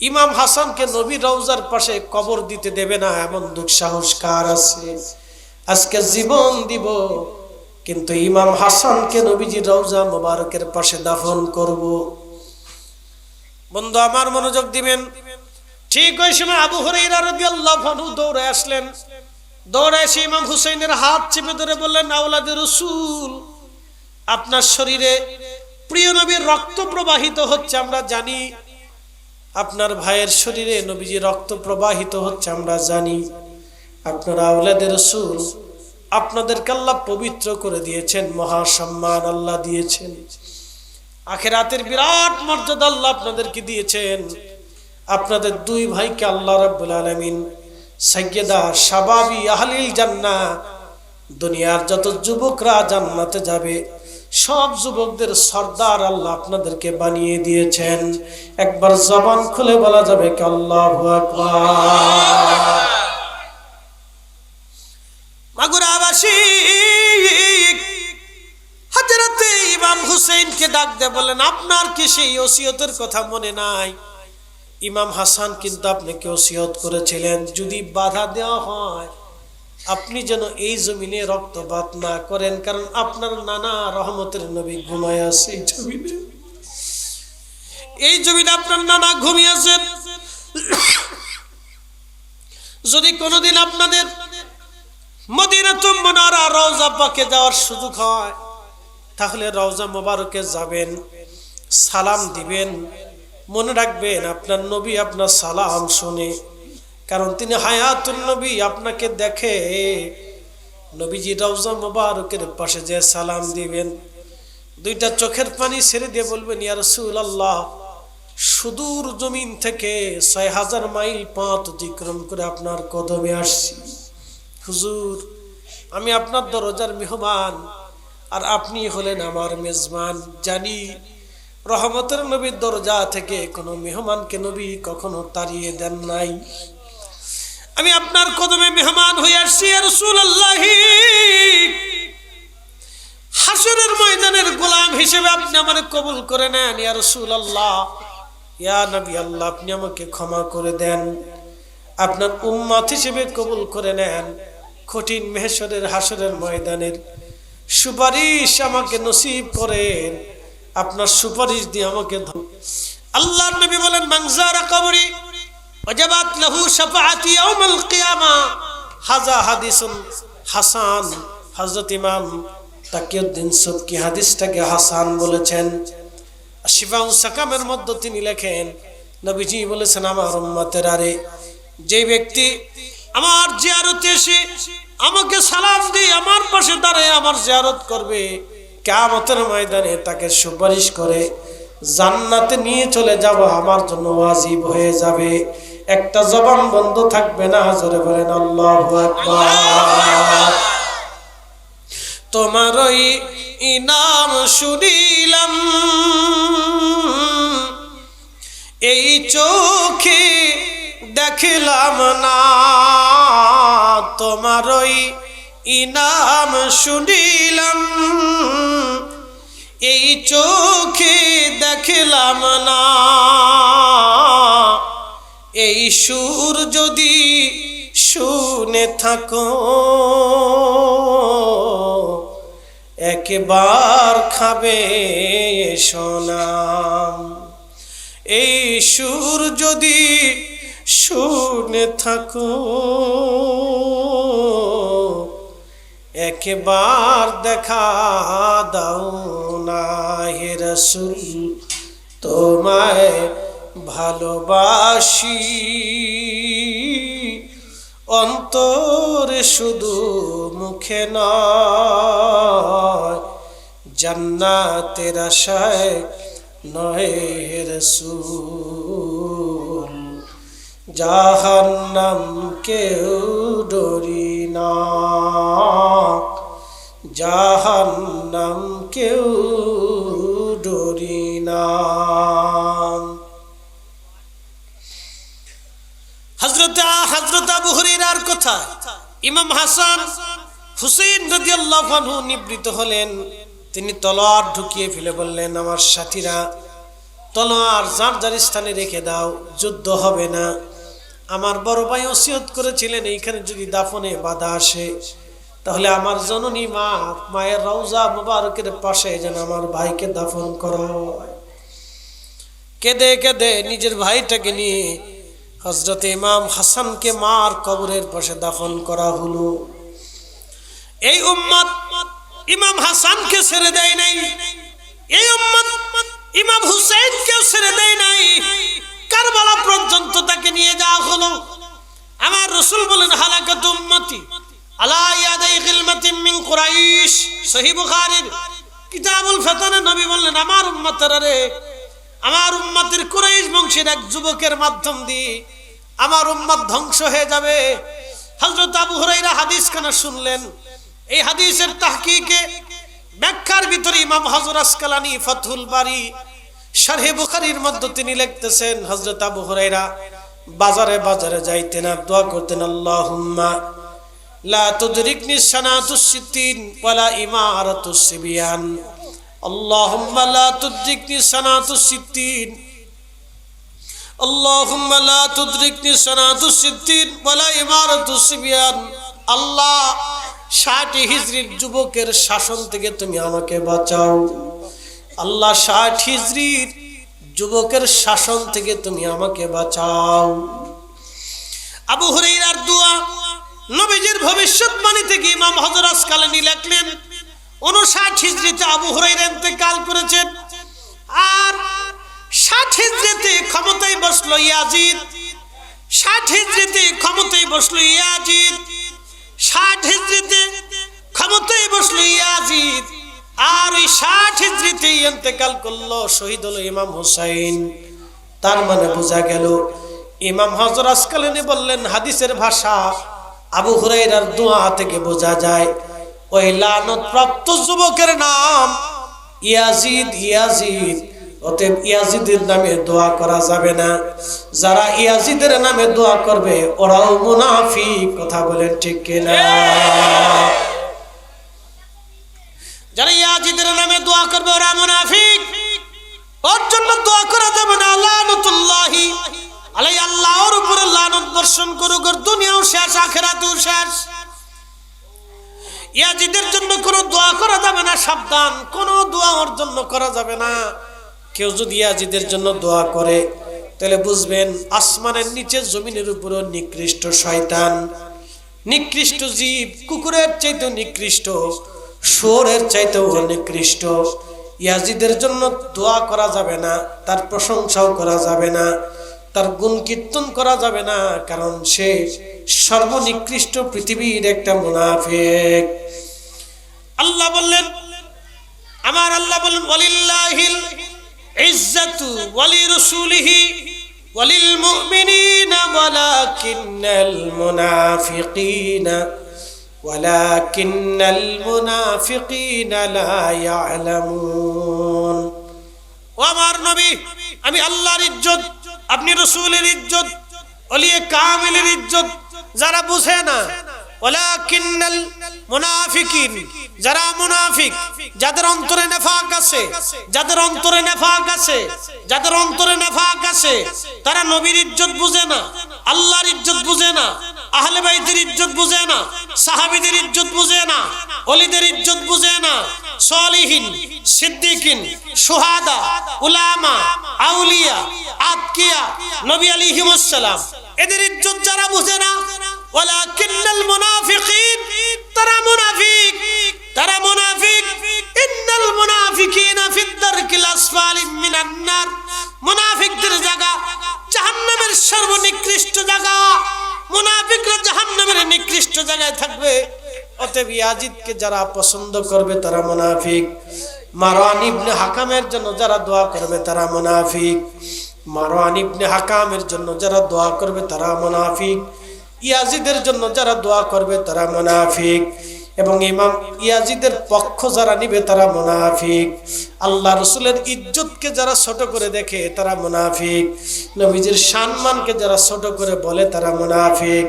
ইমাম হাসানকে নবীর রওজার পাশে কবর দিতে দেবে না এমন দুঃসাহস কার আছে? আজকে জীবন দিব, কিন্তু ইমাম হাসানকে নবীজির রওজা মুবারকের পাশে দাফন করব। বন্ধু আমার, মনোযোগ দিবেন। ঠিক ওই সময় আবু হুরায়রা রাদিয়াল্লাহু আনহু দৌড়ে আসলেন। দৌড়ে এসে ইমাম হুসাইনের হাত চেপে ধরে বললেন, আওলাদে রাসূল, আপনার শরীরে প্রিয় নবীর রক্ত প্রবাহিত হচ্ছে, আমরা জানি। আপনার ভাইয়ের শরীরে নবীজির রক্ত প্রবাহিত হচ্ছে, আমরা জানি। আপনারা আওলাদে রাসূল, আপনাদেরকে আল্লাহ পবিত্র করে দিয়েছেন, মহা সম্মান আল্লাহ দিয়েছেন, আখিরাতের বিরাট মর্যাদা আল্লাহ আপনাদেরকে দিয়েছেন। আপনাদের দুই ভাইকে আল্লাহ রাব্বুল আলামিন সাইয়্যিদা শাবাবি আহলিল জান্নাহ, দুনিয়ার যত যুবকরা জান্নাতে যাবে সব যুবকদের সর্দার আল্লাহ আপনাদেরকে বানিয়ে দিয়েছেন। একবার জবান খুলে বলা যাবে কি আল্লাহু আকবার। মাগুরাবাসী হযরতে ইমাম হুসাইনকে ডাক দিয়ে বলেন, আপনার কি সেই ওসিয়তের কথা মনে নাই? ইমাম হাসান কিন্তু আপনাকে ওসিয়ত করেছিলেন, যদি বাধা দেওয়া হয় আপনি যেন এই জমিনে রক্তপাত না করেন, কারণ আপনার নানা রহমতের নবী ঘুমায় আছে এই জমিনে আপনার নানা ঘুমিয়ে আছেন। যদি কোনোদিন আপনাদের মদিনাতুল মুনাওয়ারা রওজা পাকে যাওয়ার সুযোগ হয়, তাহলে রওজা মোবারকে যাবেন, সালাম দিবেন। মনে রাখবেন আপনার নবী আপনার সালাম শুনে, কারণ তিনি হায়াতুন নবী, আপনাকে দেখে। নবীজি রওজা মোবারকের পাশে যে সালাম দিবেন, দুইটা চোখের পানি ছেড়ে দিয়ে বলবেন, ইয়া রাসূলুল্লাহ, সুদূর জমিন থেকে ৬০০০ মাইল পথ অতিক্রম করে আপনার কদমে আসছি। হুজুর, আমি আপনার দরজার মেহমান, আর আপনি হলেন আমার মেজবান। জানি রহমতের নবীর দরজা থেকে কোনো মেহমানকে নবী কখনো তাড়িয়ে দেন নাই। আমি আপনার কদমে মেহমান হয়ে আসছি ইয়া রাসূলুল্লাহ। হাসরের ময়দানের গোলাম হিসেবে আপনি আমাকে কবুল করে নেন ইয়া রাসূলুল্লাহ। ইয়া নবী আল্লাহ, আপনি আমাকে ক্ষমা করে দেন, আপনার উম্মত হিসেবে কবুল করে নেন। কঠিন মেহশরের হাসরের ময়দানের সুপারিশ আমাকে নসিব করেন, আপনার সুপারিশ দিয়ে আমাকে। আল্লাহর নবী বলেন, মান যারা কবরি ওয়াজাবাত লাহু শাফাআতি ইয়াউমাল কিয়ামা। হাযা হাদিসুন হাসান। হযরত ইমাম তাকিউদ্দিন সুবকি হাদিসটাকে হাসান বলেছেন। শিফাউ সাকামের মধ্যে তিনি লেখেন, নবীজি বলেছেন, আমার উম্মতের আরে যে ব্যক্তি আমার জিয়ারতে এসে আমাকে সালাম দিয়ে আমার পাশে দাঁড়িয়ে আমার জিয়ারত করবে, কিয়ামতের ময়দানে তাকে সুপারিশ করে জান্নাতে নিয়ে চলে যাব, আমার জন্য ওয়াজিব হয়ে যাবে। একটা জবান বন্ধ থাকবে না, জোরে বলেন আল্লাহু আকবার। তোমারই ইনাম শুনিলাম এই চোখে দেখলাম না, তোমারই ইনাম শুনিলাম এই চোখে দেখলাম না। এই সুর যদি শুনে থাকো একবার খাবে সোনাম। এই সুর যদি শুনে থাকো একবার দেখা দাও না। হে রাসূল, তোমায় ভালোবাসি অন্তরে, শুধু মুখে নয়, জান্নাতের আশায় নয় হে রাসূল। জাহান্নাম কেউ ডরি না, জাহান্নাম কেউ ডরি না। হযরত আবু হুরায়রার কথা, ইমাম হাসান হুসাইন রাদিয়াল্লাহু আনহু নিবৃত হলেন। তিনি তলোয়ার ঢুকিয়ে ফেলে বললেন, আমার সাথীরা তলোয়ার যার যার স্থানে রেখে দাও, যুদ্ধ হবে না। আমার বড় ভাই ওসিয়ত করেছিলেন, এইখানে যদি দাফনে বাধা আসে তাহলে আমার জননী মা মায়ের রওজা মুবারকের পাশে যেন আমার ভাইকে দাফন করা হয়। কেঁদে কেঁদে নিজের ভাইটাকে নিয়ে হযরত ইমাম হাসানকে মার কবরের পাশে দাফন করা হলো। এই উম্মত ইমাম হাসানকে ছেড়ে দেয় নাই, এই উম্মত ইমাম হুসাইনকে ছেড়ে দেয় নাই। কারবালা পর্যন্ত তাকে নিয়ে যাওয়া হলো। আমার রাসূল বলেন, হালাকাত উম্মতি আলা ইয়াদাই গিলমাতিন মিন কুরাইশ। সহিহ বুখারীর কিতাবুল ফিতানে নবী বললেন, আমার উম্মতেরা রে, আমার উম্মতের কুরাইশ বংশের এক যুবকের মাধ্যম দিয়ে আমার উম্মত ধ্বংস হয়ে যাবে। হযরত আবু হুরায়রা হাদিস খানা শুনলেন। এই হাদিসের তাহকিকে ব্যাখ্যার ভিতরে ইমাম হযরত আসকালানী ফাতহুল বারী শারহে বুখারীর মধ্যে তিনি লিখতেছেন, হযরত আবু হুরায়রা বাজারে বাজারে যাইতেন আর দোয়া করতেন, আল্লাহুম্মা লা তুদরিকনি সানাতুস সিদ্দিন ওয়ালা ইমারাতুস সিবিয়ান, আল্লাহুম্মা লা তুদরিকনি সানাতুস সিদ্দিন, আল্লাহুম্মা লা তুদরিকনি সানাতুস সিদ্দিন ওয়ালা ইমারাতুস সিবিয়ান। আল্লাহ 60 হিজরির যুবকের শাসন থেকে তুমি আমাকে বাঁচাও। আল্লাহ 60 হিজরির যুবকের শাসন থেকে তুমি আমাকে বাঁচাও। আবু হুরায়রার দোয়া নবীজির ভবিষ্যৎবাণী থেকে ইমাম হযরত আসকালানী লিখলেন 59 হিজরিতে আবু হুরায়রা ইন্তেকাল করেছেন। আর 60 হিজরিতে ক্ষমতায় বসলো ইয়াজিদ, 60 হিজরিতে ক্ষমতায় বসলো ইয়াজিদ, 60 হিজরিতে ক্ষমতায় বসলো ইয়াজিদ। আর ওই 60 হিজরিতে ইন্তেকাল করলো, শহীদ হলো ইমাম হুসাইন। তার মানে বোঝা গেল ইমাম হযরত আসকালানী বললেন, হাদিসের ভাষা আবু হুরায়রার দোয়া থেকে বোঝা যায় ওই লানত প্রাপ্ত যুবকের নাম ইয়াজিদ। ইয়াজিদ, অতএব ইয়াজিদের নামে দোয়া করা যাবে না। যারা ইয়াজিদের নামে দোয়া করবে ওরাও মুনাফিক। কথা বলেন ঠিক কিনা? যারা ইয়াজিদের নামে দোয়া করবে ওরা মুনাফিক, ওর জন্য দোয়া করা যাবে না। লানাতুল্লাহি আলাই, আল্লাহর উপরে লানত বর্ষণ করুক, ওর দুনিয়াও শেষ আখিরাতেও শেষ। ইয়াজিদের জন্য কোনো দোয়া করা যাবে না, সাবধান, কোনো দোয়া ওর জন্য করা যাবে না। কেউ যদি ইয়াজিদের জন্য দোয়া করে তাহলে বুঝবেন আসমানের নিচে জমিনের উপরও নিকৃষ্ট শয়তান, নিকৃষ্ট জীব, কুকুরের চাইতেও নিকৃষ্ট, শুয়োরের চাইতেও নিকৃষ্ট। ইয়াজিদের জন্য দোয়া করা যাবে না, তার প্রশংসাও করা যাবে না, তার গুণ কীর্তন করা যাবে না, কারণ সে সর্বনিকৃষ্ট পৃথিবীর একটা মুনাফিক। আল্লাহ বললেন, আমার আল্লাহ বললেন, ওয়ালিল্লাহিল ইজ্জাতু ওয়ালিরাসূলিহি ওয়ালিল মুমিনিনা ওয়ালাকিন্নাল মুনাফিকিনা লা ইয়ালামুন। ও আমার নবী, আমি আল্লাহর ইজ্জত, আপনি রাসূলের ইজ্জত, ওলিয়ে কামিলের ইজ্জত যারা বুঝে না, ওয়ালাকিন্নাল মুনাফিকিন, যারা মুনাফিক, যাদের অন্তরে নেফাক আছে, যাদের অন্তরে নেফাক আছে, যাদের অন্তরে নেফাক আছে, তারা নবীর ইজ্জত বুঝে না, আল্লাহর ইজ্জত বুঝে না, আহলে বাইতের ইজ্জত বুঝে না, সাহাবীদের ইজ্জত বুঝে না, ওলিদের ইজ্জত বুঝে না, সালিহিন, সিদ্দিকিন, শুহাদা, উলামা, আউলিয়া, আতকিয়া, নবী আলাইহিমুস সালাম, এদের ইজ্জত যারা বুঝে না, ওয়ালাকিন্নাল মুনাফিকিন, তারা মুনাফিক, তারা মুনাফিক। ইন্নাল মুনাফিকিনা ফিদ দারকিল আসফালি মিনান নার, মুনাফিকদের জায়গা জাহান্নামের সর্বনিকৃষ্ট জায়গা, মুনাফিকরা জাহান্নামের নিকৃষ্ট জায়গায় থাকবে। অতএব ইয়াজিদকে যারা পছন্দ করবে তারা মুনাফিক, মারওয়ান ইবনে হাকামের জন্য যারা দোয়া করবে তারা মুনাফিক, মারওয়ান ইবনে হাকামের জন্য যারা দোয়া করবে তারা মুনাফিক, ইয়াজিদের জন্য যারা দোয়া করবে তারা মুনাফিক, এবং ইমাম ইয়াজিদের পক্ষ যারা নিবে তারা মুনাফিক। আল্লাহ রাসূলের ইজ্জতকে যারা ছোট করে দেখে তারা মুনাফিক, নবীজির সম্মানকে যারা ছোট করে বলে তারা মুনাফিক,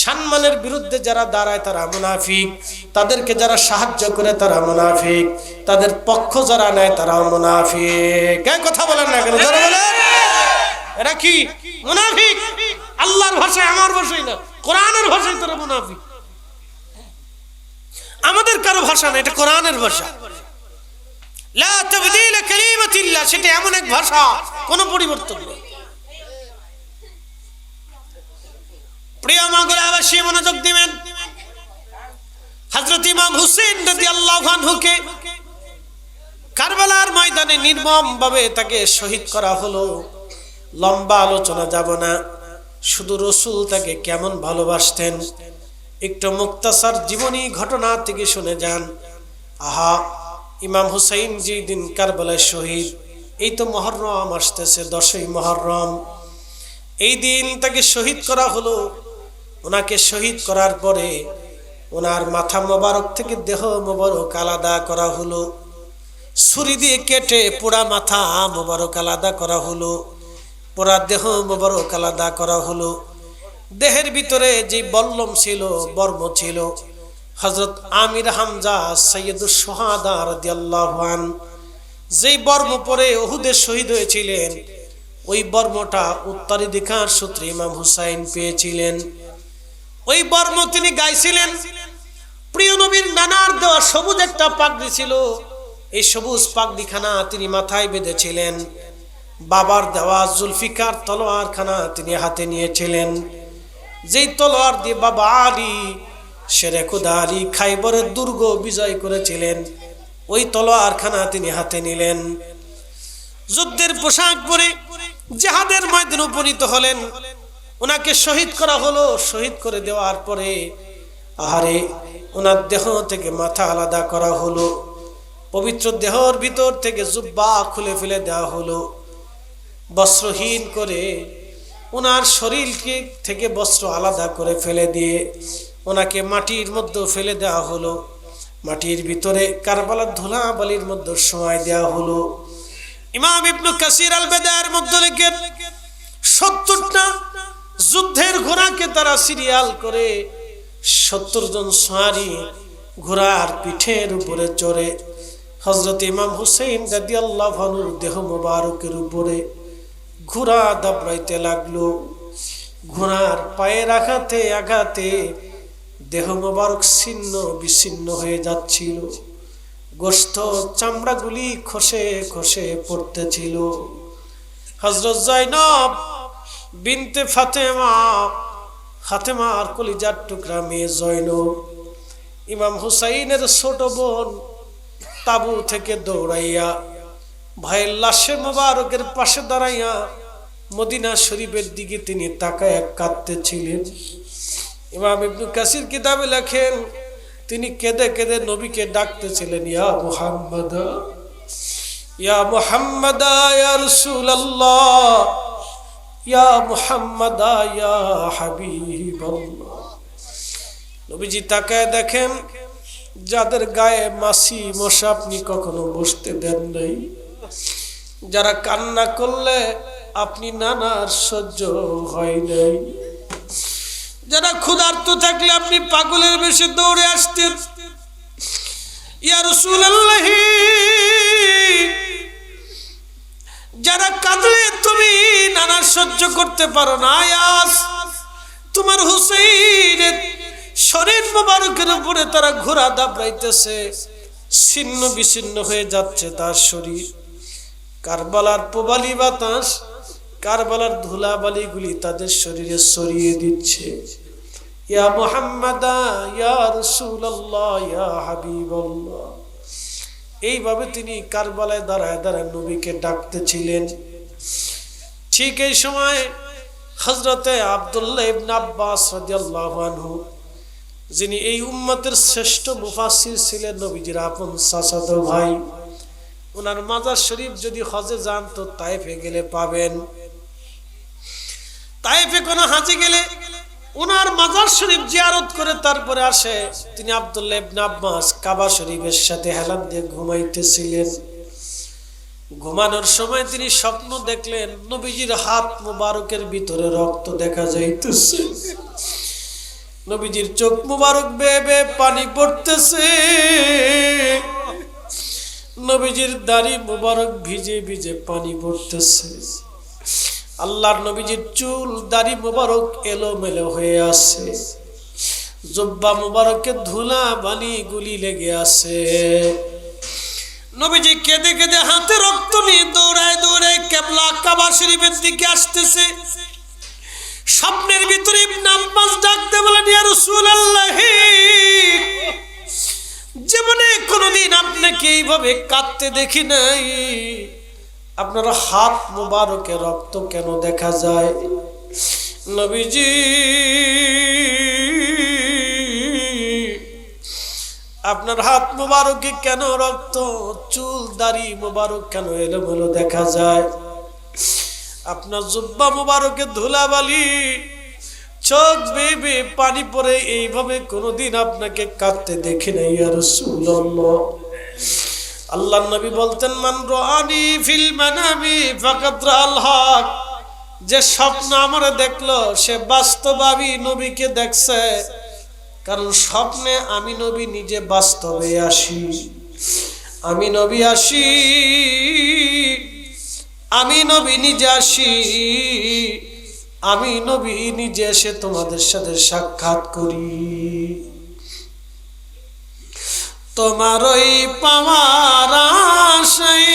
সম্মানের বিরুদ্ধে যারা দাঁড়ায় তারা মুনাফিক, তাদেরকে যারা সাহায্য করে তারা মুনাফিক, তাদের পক্ষ যারা নেয় তারা মুনাফিক। কে কথা বলেন না কেন? যারা বলে এরা কি মুনাফিক? আল্লাহর ভাষায়, আমার ভাষায় না, কোরআনের ভাষায় তারা মুনাফিক। আমাদের কারো ভাষা না, এটা কোরআনের ভাষা। লা তাবদীলা কালিমাতিল্লাহ, সেটা এমন এক ভাষা, কোনো পরিবর্তন নেই। প্রিয় মাগুরাবাসী মনোযোগ দিবেন, হযরত ইমাম হুসাইন রাদিয়াল্লাহু আনহুকে কারবালার ময়দানে নির্মমভাবে তাকে শহীদ করা হলো। লম্বা আলোচনা যাব না, শুধু রাসূল তাকে কেমন ভালোবাসতেন একটু মুক্তাসার জীবনী ঘটনা থেকে শুনে যান। আহা, ইমাম হুসাইন যেদিন কারবালায় শহীদ, এই তো মুহররম আসতেছে, 10ই মুহররম, এই দিন তাকে শহীদ করা হলো। ওনাকে শহীদ করার পরে ওনার মাথা মোবারক থেকে দেহ মোবারক আলাদা করা হলো। ছুরি দিয়ে কেটে পোড়া মাথা মোবারক আলাদা করা হলো, পোড়া দেহ মোবারক আলাদা করা হলো। দেহের ভিতরে যে বল্লম ছিল, বর্ম ছিল, হযরত আমির হামজা সাইয়্যিদুশ শুহাদা রাদিয়াল্লাহু আনহু যেই বর্ম পরে উহুদে শহীদ হয়েছিলেন, ওই বর্মটা উত্তরাধিকার সূত্রে ইমাম হুসাইন পেয়েছিলেন। ওই বর্ম তিনি গাইছিলেন। প্রিয় নবীর নানার দেওয়া সবুজ একটা পাগড়ি ছিল, এই সবুজ পাগড়িখানা তিনি মাথায় বেঁধেছিলেন। বাবার দেওয়া জুলফিকার তলোয়ার খানা তিনি হাতে নিয়েছিলেন, যেই তলোয়ার দিয়ে বাবা আলী শেরে খুদা আলী খাইবরের দুর্গ বিজয় করেছিলেন, ওই তলোয়ার খানা তিনি হাতে নিলেন। যুদ্ধের পোশাক পরে জিহাদের ময়দানে উপনীত হলেন। ওনাকে শহীদ করা হলো। শহীদ করে দেওয়ার পরে আহারে ওনার দেহ থেকে মাথা আলাদা করা হলো, পবিত্র দেহর ভিতর থেকে জুব্বা খুলে ফেলে দেওয়া হলো, বস্ত্রহীন করে ওনার শরীরকে থেকে বস্ত্র আলাদা করে ফেলে দিয়ে ওনাকে মাটির মধ্যে ফেলে দেওয়া হলো। মাটির ভিতরে কারবালার ধুলাবালির মধ্যে শোয়াই দেওয়া হলো। ইমাম ইবনে কাসির আল বেদায়ের মধ্যে লেখেন 70টা যুদ্ধের ঘোড়াকে তারা সিরিয়াল করে 70 জন সাহাবী ঘোড়ার পিঠের উপরে চড়ে হযরত ইমাম হুসাইন রাদিয়াল্লাহু আনহুর দেহ মোবারকের উপরে ঘোড়া দাবড়াইতে লাগলো। ঘোড়ার পায়ের আঘাতে আঘাতে দেহ মোবারক ছিন্ন বিচ্ছিন্ন হয়ে যাচ্ছিল, গোশত চামড়াগুলি খসে খসে পড়তেছিল। হযরত যায়েনব বিনতে ফাতেমার কলিজার টুকরা মেয়ে যায়েনব, ইমাম হুসাইনের ছোট বোন, তাবু থেকে দৌড়াইয়া ভাইয়ের লাশের মোবারকের পাশে দাঁড়াইয়া মদিনা শরীফের দিকে তিনি তাকায় কাঁদতেছিলেন। ইমাম ইবনে কাসির কিতাবে লেখেন তিনি কেঁদে কেঁদে নবীকে ডাকতেছিলেন, ইয়া মুহাম্মদ, ইয়া মুহাম্মদ, ইয়া রাসূলুল্লাহ, ইয়া মুহাম্মদ, ইয়া হাবিবাল্লাহ। নবীজি তাকায় দেখেন যাদের গায়ে মাছি মশা আপনি কখনো বসতে দেন নাই, যারা কান্না করলে আপনি নানার সহ্য হয় নাই, যারা ক্ষুধার্ত থাকলে আপনি পাগলের বেশে দৌড়ে আসতেন। ইয়া রাসূলুল্লাহ, যারা কাঁদলে তুমি নানার সহ্য করতে পারো না, আজ তোমার হুসাইনের শরীর মোবারকের উপরে তারা ঘোড়া দাবড়াইতেছে, ছিন্ন বিচ্ছিন্ন হয়ে যাচ্ছে তার শরীর। কারবালার পোবালি বাতাস, কারবালার ধুলাবালিগুলি তাদের শরীরে ছড়িয়ে দিচ্ছে। ইয়া মুহাম্মাদ, ইয়া রাসূলুল্লাহ, ইয়া হাবিবাল্লাহ। এইভাবে তিনি কারবালায় দাঁড়ায় দাঁড়ায় নবীকে ডাকতেছিলেন। ঠিক এই সময় হযরতে আব্দুল্লাহ ইবনে আব্বাস রাদিয়াল্লাহু আনহু, যিনি এই উম্মতের শ্রেষ্ঠ মুফাসসির ছিলেন, নবীজির আপন চাচাতো ভাই, ওনার মাজার শরীফ যদি হজে যান তো তায়েফে গেলে পাবেন। তায়েফে কোনো হাজে গেলে ওনার মাজার শরীফ জিয়ারত করে তারপরে আসে। তিনি আব্দুল্লাহ ইবনে আব্বাস কাবা শরীফের সাথে হেলান দিয়ে ঘুমাইতেছিলেন। ঘুমানোর সময় তিনি স্বপ্ন দেখলেন নবীজির হাত মুবারকের ভিতরে রক্ত দেখা যাইতেছে, নবীজির চোখ মুবারক বেয়ে বেয়ে পানি পড়তেছে, নবীজির দাড়ি মুবারক ভিজে ভিজে পানি পড়তেছে, আল্লাহর নবীজির চুল দাড়ি মুবারক এলোমেলো হয়ে আছে, জুব্বা মুবারকে ধুলা বালি গুলি লেগে আছে। নবীজি কেঁদে কেঁদে হাতে রক্ত নিয়ে দৌড়ায় দৌড়ায় কিবলা কাবা শরীফের দিকে আসতেছে। স্বপ্নের ভিতরে ইবনে আব্বাস ডাকতে বলেন, ইয়া রাসূলুল্লাহ, জীবনে কোনোদিন আপনাকে এইভাবে কাঁদতে দেখি নাই, আপনার হাত মুবারকে রক্ত কেন দেখা যায়? নবীজি আপনার হাত মুবারকে কেন রক্ত, চুল দাড়ি মুবারক কেন এলোমেলো দেখা যায়? আপনার জুব্বা মুবারকে ধুলাবালি, চোখ বেয়ে বেয়ে পানি পড়ে, এইভাবে কোনোদিন আপনাকে কাঁদতে দেখি নাই ইয়া রাসূলুল্লাহ। আল্লাহর নবী বলতেন, মান রাআনি ফিল মানামি ফাকাদ রাআল হক, যে স্বপ্ন আমারে দেখলো সে বাস্তবাবী নবীকে দেখছে। কারণ স্বপ্নে আমি নবী নিজে বাস্তবে আসি, আমি নবী আসি, আমি নবী নিজে আসি, আমি নবী নিজে এসে তোমাদের সাথে সাক্ষাৎ করি। তোমার ওই পাওয়ার আশায়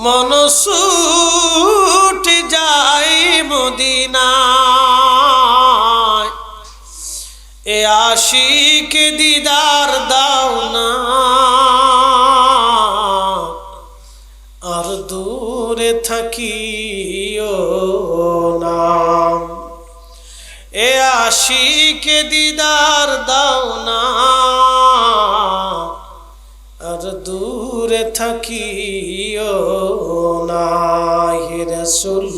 মন ছুটে যায় মদিনায়, এ আশিকে দিদার দাও না, আর দূরে থাকিও না। এ আশিকে দিদার দাও না, আর দূরে থাকিও না। হে রাসূল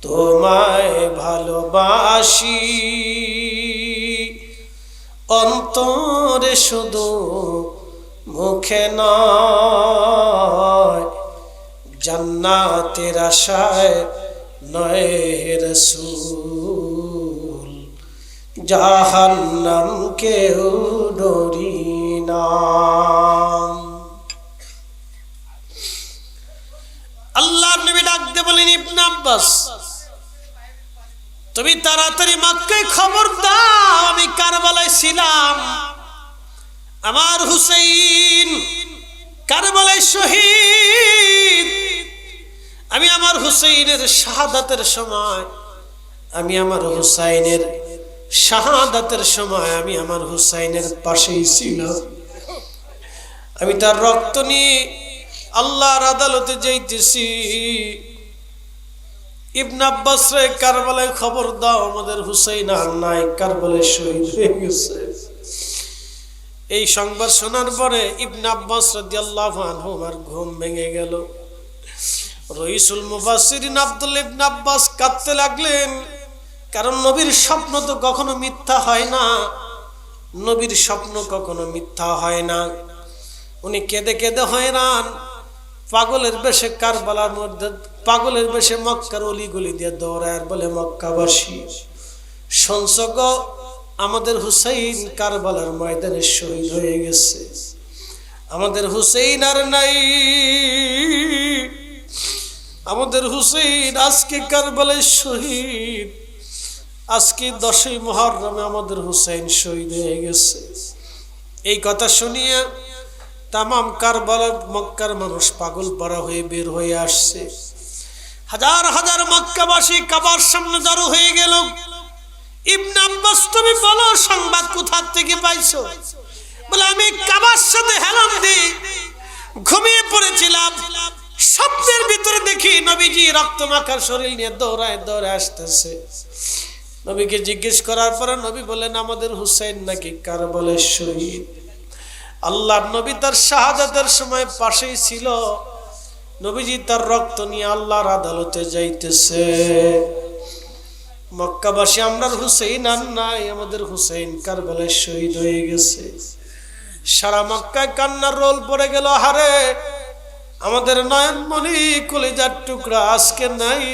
তোমায় ভালোবাসি, অন্তরে শুধু মুখে নয়, জান্নাতের আশায় নয় হে রাসূল, জাহান্নাম কেউ ডরি না। আল্লাহর নবী ডাকতে বলেন, ইবনে আব্বাস তুমি তাড়াতাড়ি মক্কায় খবর দাও, আমি কারবালায় ছিলাম, আমার হুসাইন কারবালায় শহীদ। আমি আমার হুসাইনের শাহাদাতের সময়, আমি আমার হুসাইনের শাহাদাতের সময় আমি আমার হুসাইনের পাশেই ছিলাম। আমি তার রক্ত নিয়ে আল্লাহর আদালতে যাইতেছি। ইবনে আব্বাস রে কারবালায় খবর দাও, আমাদের হুসাইন আর নাই, কারবালায় শহীদ হয়ে গেছে। এই সংবাদ শোনার পরে ইবনে আব্বাস রাদিয়াল্লাহু আনহু আর ঘুম ভেঙে গেল। রইসুল মুফাসসিরিন আব্দুল্লাহ ইবনে আব্বাস কাঁদতে লাগলেন, কারণ নবীর স্বপ্ন তো কখনো মিথ্যা হয় না, নবীর স্বপ্ন কখনো মিথ্যা হয় না। উনি কেঁদে কেঁদে হয়রান, পাগলের বেশে কারবালার মধ্যে, পাগলের বেশে মক্কার অলিগলি দিয়ে দৌড়ায় আর বলে, মক্কাবাসী শুনছ গো, আমাদের হুসাইন কারবালার ময়দানে শহীদ হয়ে গেছে, আমাদের হুসাইন আর নাই, আমাদের হুসাইন আজকে কারবালায় শহীদ, আজকে 10ই মুহররমে আমাদের হুসাইন শহীদ হয়ে গেছে। এই কথা শুনিয়ে তামাম কারবালা মক্কার মানুষ পাগল পাড়া হয়ে বের হয়ে আসছে। হাজার হাজার মক্কাবাসী কাবার সামনে জড়ো হয়ে গেল। ইবনে আব্বাস তুমি বলো সংবাদ কোথা থেকে পাইছো? বলে আমি কাবার সাথে হেলান দিয়ে ঘুমিয়ে পড়েছিলাম, স্বপ্নের ভিতরে দেখি নবীজি রক্তমাখার শরীর নিয়ে দৌড়ায় দৌড়ে আসতেছে। নবীকে জিজ্ঞেস করার পরে নবী বলেন, আমাদের হুসাইন নাকি কারবালায় শহীদ। আল্লাহর নবী তার শাহাদাতের সময় পাশেই ছিল, নবীজি তার রক্ত নিয়ে আল্লাহর আদালতে যাইতেছে। মক্কাবাসী আমরার হুসাইন আর নাই, আমাদের হুসাইন কারবালায় শহীদ হয়ে গেছে। সারা মক্কায় কান্নার রোল পড়ে গেল, হারে আমাদের নয়নমণি কলিজার টুকরা আজকে নাই,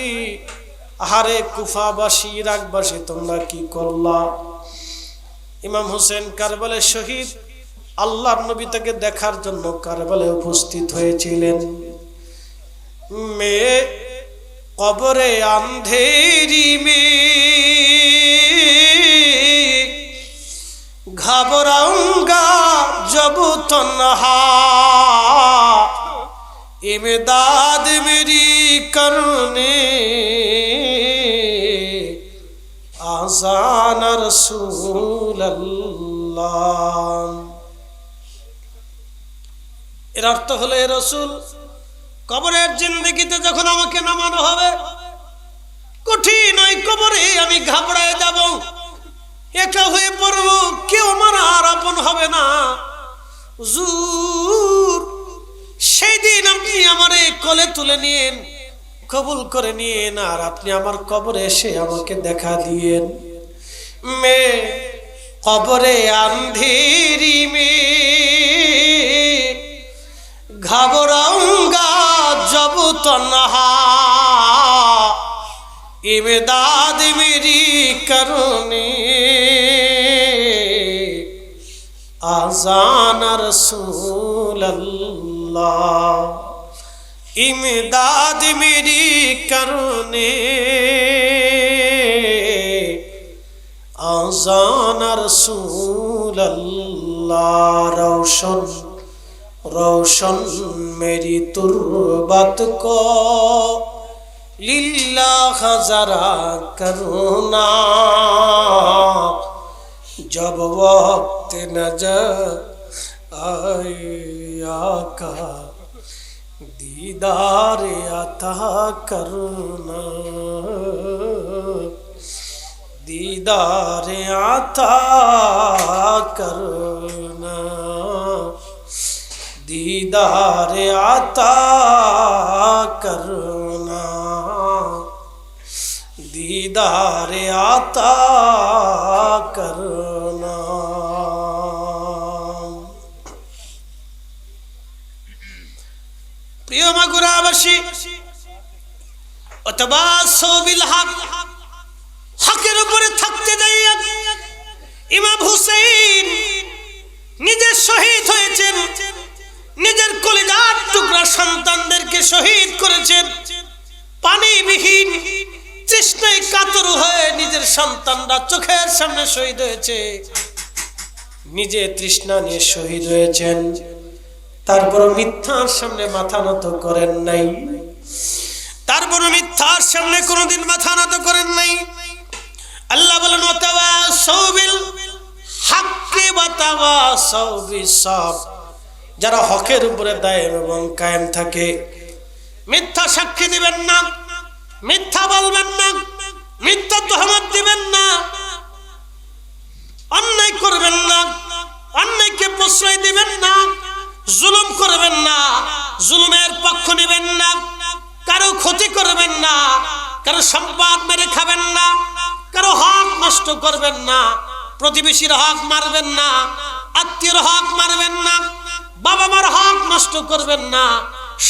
আহারে কুফাবাসী ইরাকবাসী তোমরা কি করলা? ইমাম হোসেন কারবালায় শহীদ, আল্লাহর নবী তাকে দেখার জন্য কারবালায় উপস্থিত হয়েছিলেন। মেয়ে কবরে আন্ধেরি মে ঘাবরাউঙ্গা জব তন্হা, ইমদাদ মেরি করনে আজান রাসূলুল্লাহ। এর অর্থ হলো, এ রাসূল কবরের জিন্দেগিতে যখন আমাকে নামানো হবে, কঠিন ওই কবরে আমি ঘাবড়ায় যাব, একা হয়ে পড়ব, কেউ আমার আর আপন হবে না। হুজুর সেই দিন আপনি আমারে কোলে তুলে নিয়েন, কবুল করে নিয়েন, আর আপনি আমার কবরে এসে আমাকে দেখা দিয়েন। মে कब्रे अंधेरी में घबराऊंगा जब तन्हा इमदाद मेरी करने आज़ान रसूल अल्लाह इमदाद मेरी करने आज़ान रसूल अल्लाह रोशन रोशन मेरी तुर्बत को लिल्लाह जरा करुणा जब वक्त नजर आए आका दीदार अता करुणा दीदार अता करुणा दीदार अता करुणा दीदार अता करुणा। प्रिय माগুরাবাসী ওয়াতাবাসু বিল হক হকের উপরে থাকতে যাইয়া ইমাম হুসাইন নিজে শহীদ হয়েছেন, নিজের কলিজার টুকরা সন্তানদেরকে শহীদ করেছেন। পানিবিহীন তৃষ্ণায় কাতর হয়ে নিজের সন্তানরা চোখের সামনে শহীদ হয়েছে, নিজে তৃষ্ণা নিয়ে শহীদ হয়েছেন। তারপর মিথ্যার সামনে মাথা নত করেন নাই, তারপর মিথ্যার সামনে কোনোদিন মাথা নত করেন নাই। আল্লাহ বলেন ওয়াতাওয়াসাউ বিল হাক্কি ওয়াতাওয়াসাউ বিস-সাবর, যারা হকের উপরে দায়েম এবং কায়েম থাকে। মিথ্যা সাক্ষী দিবেন না, মিথ্যা বলবেন না, মিথ্যা তোহমত দিবেন না, অন্যায় করবেন না, অন্যায়কে প্রশ্রয় দিবেন না, জুলুম করবেন না, জুলুমের পক্ষ নেবেন না, কারো ক্ষতি করবেন না, কারো সম্পদ মেরে খাবেন না, কারো হক নষ্ট করবেন না, প্রতিবেশীর হক মারবেন না, আত্মীয়র হক মারবেন না, বাবা মার হক নষ্ট করবেন না,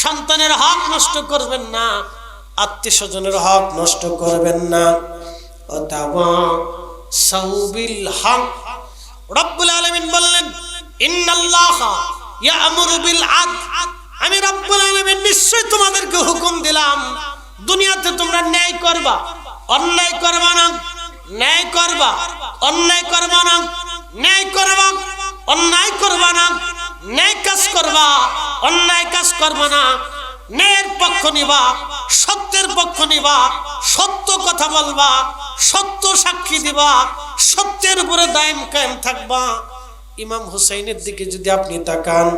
সন্তানের হক নষ্ট করবেন না, আত্মীয় স্বজনের হক নষ্ট করবেন না। ওয়াতাওয়াসাউ বিল হক, রব্বুল আলামিন বললেন ইন্নাল্লাহা ইয়া'মুরু বিল আদল, আমি রব্বুল আলামিন নিশ্চয় তোমাদেরকে হুকুম দিলাম দুনিয়াতে তোমরা ন্যায় করবা, অন্যায় করবা না, ন্যায় করবা, অন্যায় করবা না, ন্যায় করবা, অন্যায় করবা না, ন্যায় কাজ করবা, অন্যায় কাজ করবা না, ন্যায়ের পক্ষ নিবা, সত্যের পক্ষ নিবা, সত্য কথা বলবা, সত্য সাক্ষী দিবা, সত্যের উপরে দায়েম কায়েম থাকবা। ইমাম হুসাইনের দিকে যদি আপনি তাকান,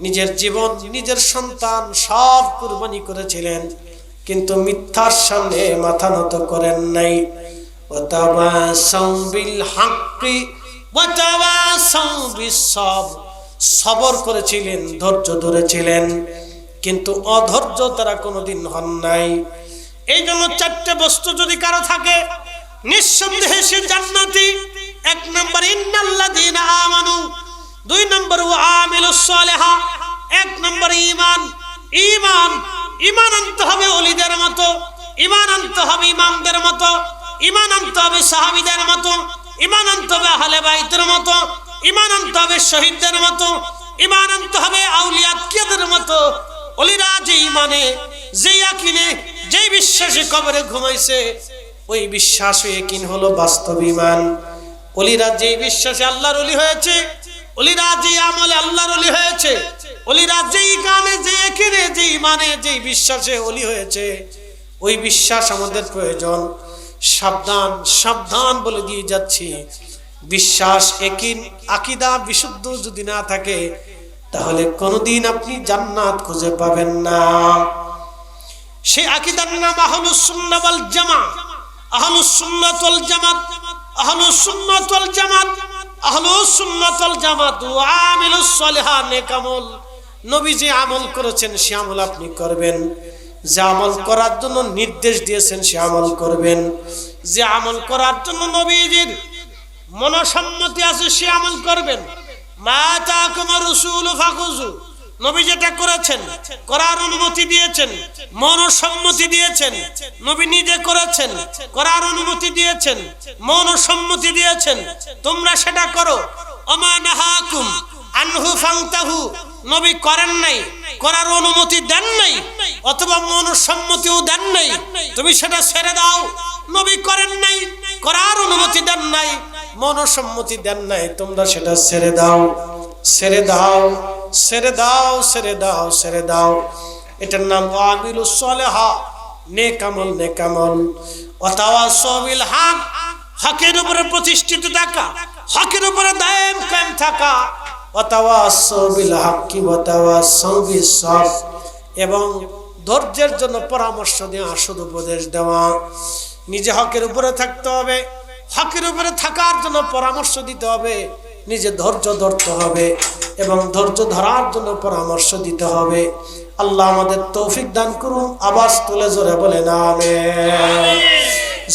নিজের জীবন নিজের সন্তান সব কুরবানি করেছিলেন, কিন্তু মিথ্যার সামনে মাথা নত করেন নাই। ওয়াতাওয়াসাউ বিল হাক্কি ওয়াতাওয়াসাউ বিস-সাবর, সবর করেছিলেন, ধৈর্য ধরেছিলেন, কিন্তু অধৈর্য তারা কোনোদিন হন নাই। এই জন্য চারটে বস্তু যদি কারো থাকে নিঃসন্দেহে সে জান্নাতি। এক নম্বর ইন্নাল্লাযীনা আমানু, দুই নম্বর ওয়া আমিলুস সালিহা, এক নম্বর ঈমান। ঈমান ঈমান আনতে হবে ওলিদের মতো, ঈমান আনতে হবে ইমামদের মতো, ঈমান আনতে হবে সাহাবীদের মতো, ঈমান আনতে হবে আহলে বাইতের মতো, ঈমান আনতে হবে শহীদদের মতো, ঈমান আনতে হবে আউলিয়া আতকিয়াদের মতো। ওলিরা যে ঈমানে, যে ইয়াকিনে, যে বিশ্বাসে কবরে ঘুমাইছে, ওই বিশ্বাস ও ইয়াকিন হলো বাস্তব ঈমান। ওলিরা যে বিশ্বাসে আল্লাহর ওলি হয়েছে, ওলিরা যে আমলে আল্লাহর ওলি হয়েছে, ওলিরা যেই গানে, যে ইয়াকিনে, যে ঈমানে, যে বিশ্বাসে ওলি হয়েছে, ওই বিশ্বাস আমাদের প্রয়োজন। সাবধান সাবধান বলে দিয়ে যাচ্ছি, বিশ্বাস, ইয়াকিন, আকীদা বিশুদ্ধ যদি না থাকে তাহলে কোনোদিন আপনি জান্নাত খুঁজে পাবেন না। সেই আকীদার নাম আহলুস সুন্নাহ ওয়াল জামাত। আহলুস সুন্নাহ ওয়াল জামাত, আহলুস সুন্নাহ ওয়াল জামাত, আহলুস সুন্নাহ ওয়াল জামাত ওয়া আমিলুস সালিহা, নেক আমল। নবী যে আমল করেছেন সে আমল আপনি করবেন, যে আমল করার জন্য নির্দেশ দিয়েছেন সে আমল করবেন, যে আমল করার জন্য নবীজির মনসম্মতি আছে সে আমল করবেন। মা তাকুমুর রাসূলু ফাখুযু, নবী যেটা করেছেন, করার অনুমতি দিয়েছেন, মনসম্মতি দিয়েছেন, নবী নিজে করেছেন, করার অনুমতি দিয়েছেন, মনসম্মতি দিয়েছেন, তোমরা সেটা করো। ওমা নাহাকুম আনহু ফান্তাহু, নবী করেন নাই, করার অনুমতি দেন নাই, অথবা মনসম্মতিও দেন নাই, তুমি সেটা ছেড়ে দাও। নবী করেন নাই, করার অনুমতি দেন নাই, মনসম্মতি দেন নাই, তোমরা সেটা ছেড়ে দাও, ছেড়ে দাও, ছেড়ে দাও, ছেড়ে দাও, ছেড়ে দাও। এটার নাম আমিলুস সালেহা, নেক আমল, নেক আমল। ওয়াতাওয়াসাউ বিল হক, হকের উপরে প্রতিষ্ঠিত থাকা, হকের উপরে দায়েম কায়েম থাকা। ওয়াতাওয়াসাউ বিল হক্কি ওয়াতাওয়াসাউ বিস সবর, এবং ধৈর্যের জন্য পরামর্শ দেওয়া, সদ উপদেশ দেওয়া। নিজে হকের উপরে থাকতে হবে, হকের উপরে থাকার জন্য পরামর্শ দিতে হবে, নিজে ধৈর্য ধরতে হবে এবং ধৈর্য ধরার জন্য পরামর্শ দিতে হবে। আল্লাহ আমাদের তৌফিক দান করুন। আওয়াজ তুলে জোরে বলেন আমিন।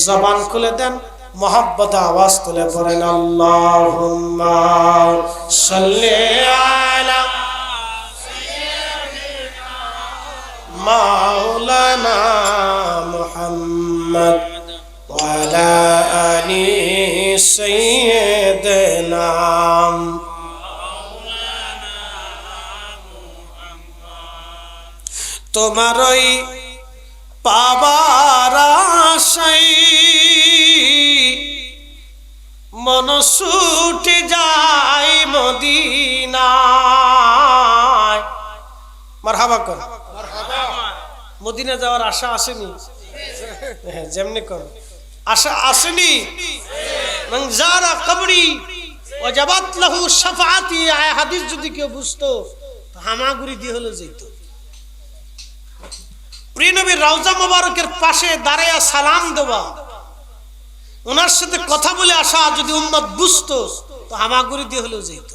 জবান খুলে দেন, মহব্বতে আওয়াজ তুলে পড়েন আল্লাহুম্মা সাল্লি আলা মাওলানা মুহাম্মদ ওয়া আলা আলি সাইয়্যিদিনা। তোমারই পাবার আশায় মন ছুটে যায় মদিনায়। মারহাবা কর, মদিনা যাওয়ার আশা আসেনি? যেমনি কর, আশা আসেনি? মান যারা কবরি ওয়াজাবাত লাহু শাফাআতি, আয় হাদিস যদি কেউ বুঝতো তো হামাগুড়ি দিয়ে হলো যেত। প্রিয় নবীর রওজা মোবারকের পাশে দাঁড়ায়া সালাম দেওয়া, ওনার সাথে কথা বলে আসা যদি উম্মত বুঝতো তো হামাগুড়ি দিয়ে হলেও যেত।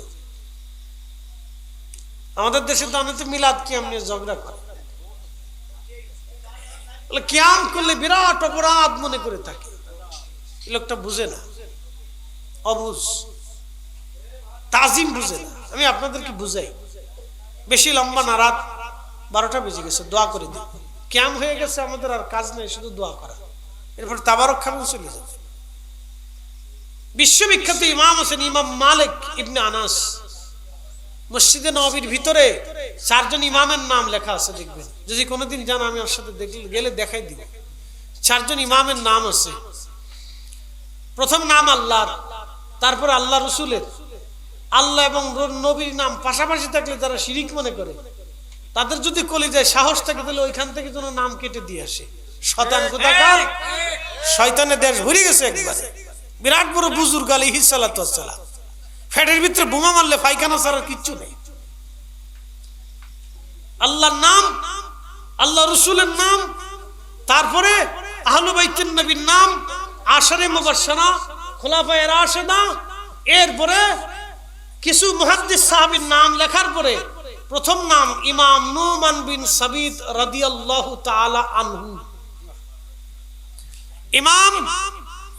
আমাদের দেশে তো অনেক মিলাদ কিয়াম নিয়ে ঝগড়া করে, কিয়াম করলে বিরাট অপরাধ মনে করে থাকে। এই লোকটা বুঝে না, অবুঝ, তাজিম বুঝে না। আমি আপনাদেরকে বুঝাই, বেশি লম্বা না, রাত 12টা বেজে গেছে, দোয়া করে দিই। কিয়াম হয়ে গেছে, আমাদের আর কাজ নেই, শুধু দোয়া করা। এরপর তাবারক খাবেন, চলে যাবে। বিশ্ববিখ্যাত ইমাম আছেন ইমাম মালিক ইবনে আনাস। মসজিদে নববীর ভিতরে 4 জন ইমামের নাম লেখা আছে, দেখবেন। যদি কোনোদিন যান আমি ওর সাথে গেলে দেখাই দিব। 4 জন ইমামের নাম আছে। প্রথম নাম আল্লাহর, তারপর আল্লাহ রসুলের। আল্লাহ এবং নবীর নাম পাশাপাশি থাকলে যারা শিরিক মনে করে, তাদের যদি কলিজায় সাহস থাকে তাহলে ওইখান থেকে যেন নাম কেটে দিয়ে আসে। শয়তান কোথাকার, শয়তানের দেশ ভরে গেছে একবার। বিরাট বড় বুজুর্গ আলাইহিস সালাতু ওয়াস সালাম, ফেটের ভিতরে বোমা মারলে পায়খানা ছাড়া কিচ্ছু নেই। আল্লাহর নাম, আল্লাহ রসুলের নাম, তারপরে আহলে বাইতুন নবীর নাম, আশারে মুবাশশারা, খুলাফায়ে রাশিদা, এরপরে কিছু মুহাদ্দিস সাহাবীর নাম লেখার পরে প্রথম নাম ইমাম নুমান বিন সাবিত রাদিয়াল্লাহু তাআলা আনহু। ইমাম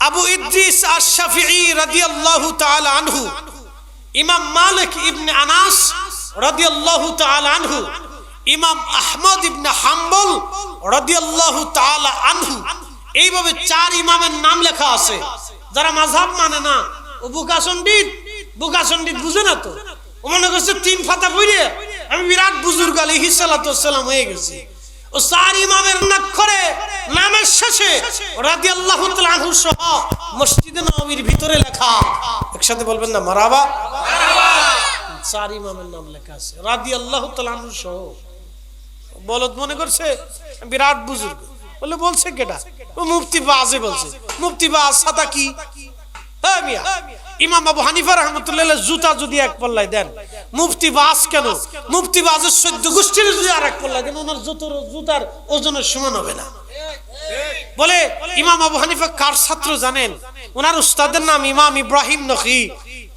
আবু ইদ্রিস আশ-শাফিঈ রাদিয়াল্লাহু তাআলা আনহু। ইমাম মালিক ইবনে আনাস রাদিয়াল্লাহু তাআলা আনহু। ইমাম আহমদ ইবনে হাম্বল রাদিয়াল্লাহু তাআলা আনহু। এইভাবে 4 ইমামের নাম লেখা আছে। যারা মাযহাব মানে না, ও বুকাসন্ডিত, বুকাসন্ডিত বুঝে না তো, ও মনে করছে 3 ফাতা পড়ে আমি বিরাট বুজুর্গ আলাইহিস সালাতু ওয়াস সালাম হয়ে গেছি। ও 4 ইমামের নাক্ষরে নামের শেষে রাদিয়াল্লাহু তাআলা আনহু সহ মসজিদে নববীর ভিতরে লেখা। একসাথে বলবেন না মারহাবা? মারহাবা। 4 ইমামের নাম লেখা আছে রাদিয়াল্লাহু তাআলা আনহু সহ। বলদ মনে করছে বিরাট বুজুর্গ, বলে বলছে কেডা? ও মুফতি বাজে বলছে। মুফতি বাজ সাদা কি? হ্যাঁ মিয়া, ইমাম আবু হানিফা রাহমাতুল্লাহ জুতা যদি এক পাল্লায় দেন, মুফতি বাজ কেন? মুফতি বাজের 14 গোষ্ঠীর যদি আর এক পাল্লায় দেন, ওনার জুতার ওজনের সমান হবে না। বলে ইমাম আবু হানিফা কার ছাত্র জানেন? ওনার উস্তাদের নাম ইমাম ইব্রাহিম নখী,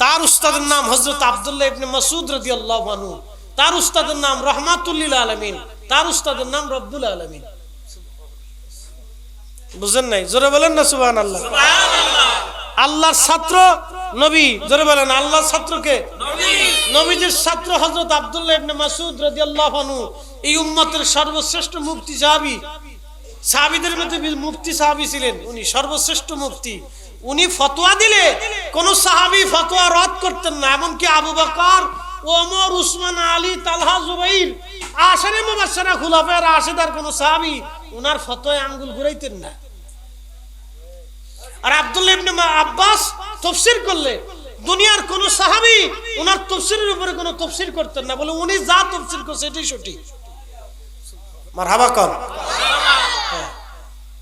তার উস্তাদের নাম হযরত আব্দুল্লাহ ইবনে মাসউদ রাদিয়াল্লাহু আনহু, তার উস্তাদের নাম রাহমাতুল লিল আলামিন, তার উস্তাদের নাম রব্বুল আলামিন। বুঝেন নাই? জোরে বলেন না সুবহানাল্লাহ। সুবহানাল্লাহ। আল্লাহর ছাত্র নবী, জোরে বলেন আল্লাহর ছাত্রকে নবী। নবীজির ছাত্র হযরত আব্দুল্লাহ ইবনে মাসউদ রাদিয়াল্লাহু আনহু, এই উম্মতের সর্বশ্রেষ্ঠ মুফতি সাহাবী, সাহাবীদের মধ্যে মুফতি সাহাবী ছিলেন উনি, সর্বশ্রেষ্ঠ মুফতি। উনি ফতোয়া দিলে কোন সাহাবী ফতোয়া রদ করতেন না, এমনকি আবু বকর, ওমর, উসমান, আলী, তালহা, জুবাইর, আশারে মুবাশশারা খুলাফায়ে রাশিদার কোন সাহাবী উনার ফতোয়ায় আঙ্গুল ঘুরাইতেন না। আর আব্দুল্লাহ ইবনে আব্বাস তাফসীর করলে দুনিয়ার কোন সাহাবী উনার তাফসীরের উপরে কোন তাফসীর করতেন না, বলে উনি যা তাফসীর করছে এটাই সঠিক। মারহাবা কর।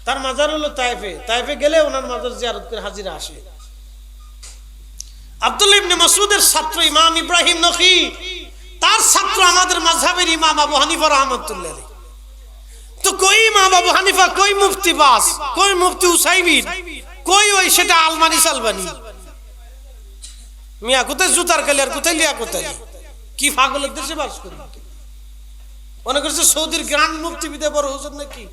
তার মাজার হলো তায়েফে, তায়েফে গেলে ওনার মাজার জিয়ারত করে হাজিরা আসে। আব্দুল্লাহ ইবনে মাসউদের ছাত্র ইমাম ইব্রাহিম নখী, তার ছাত্র আমাদের মাযহাবের ইমাম আবু হানিফা রাহমাতুল্লাহ আলাইহি। তো কই ইমাম আবু হানিফা, কই মুফতি বাস, কই মুফতি উসাইমিন, কই ওই সেটা আলমানি সালবানি, মিয়া কোথায় জুতার কালি আর কোথায় লিয়া কোথায়, কি পাগলের দেশে বাস করি। মনে করছে সৌদির গ্রান্ড মুফতি বিদে বড় হুজুর নাকি।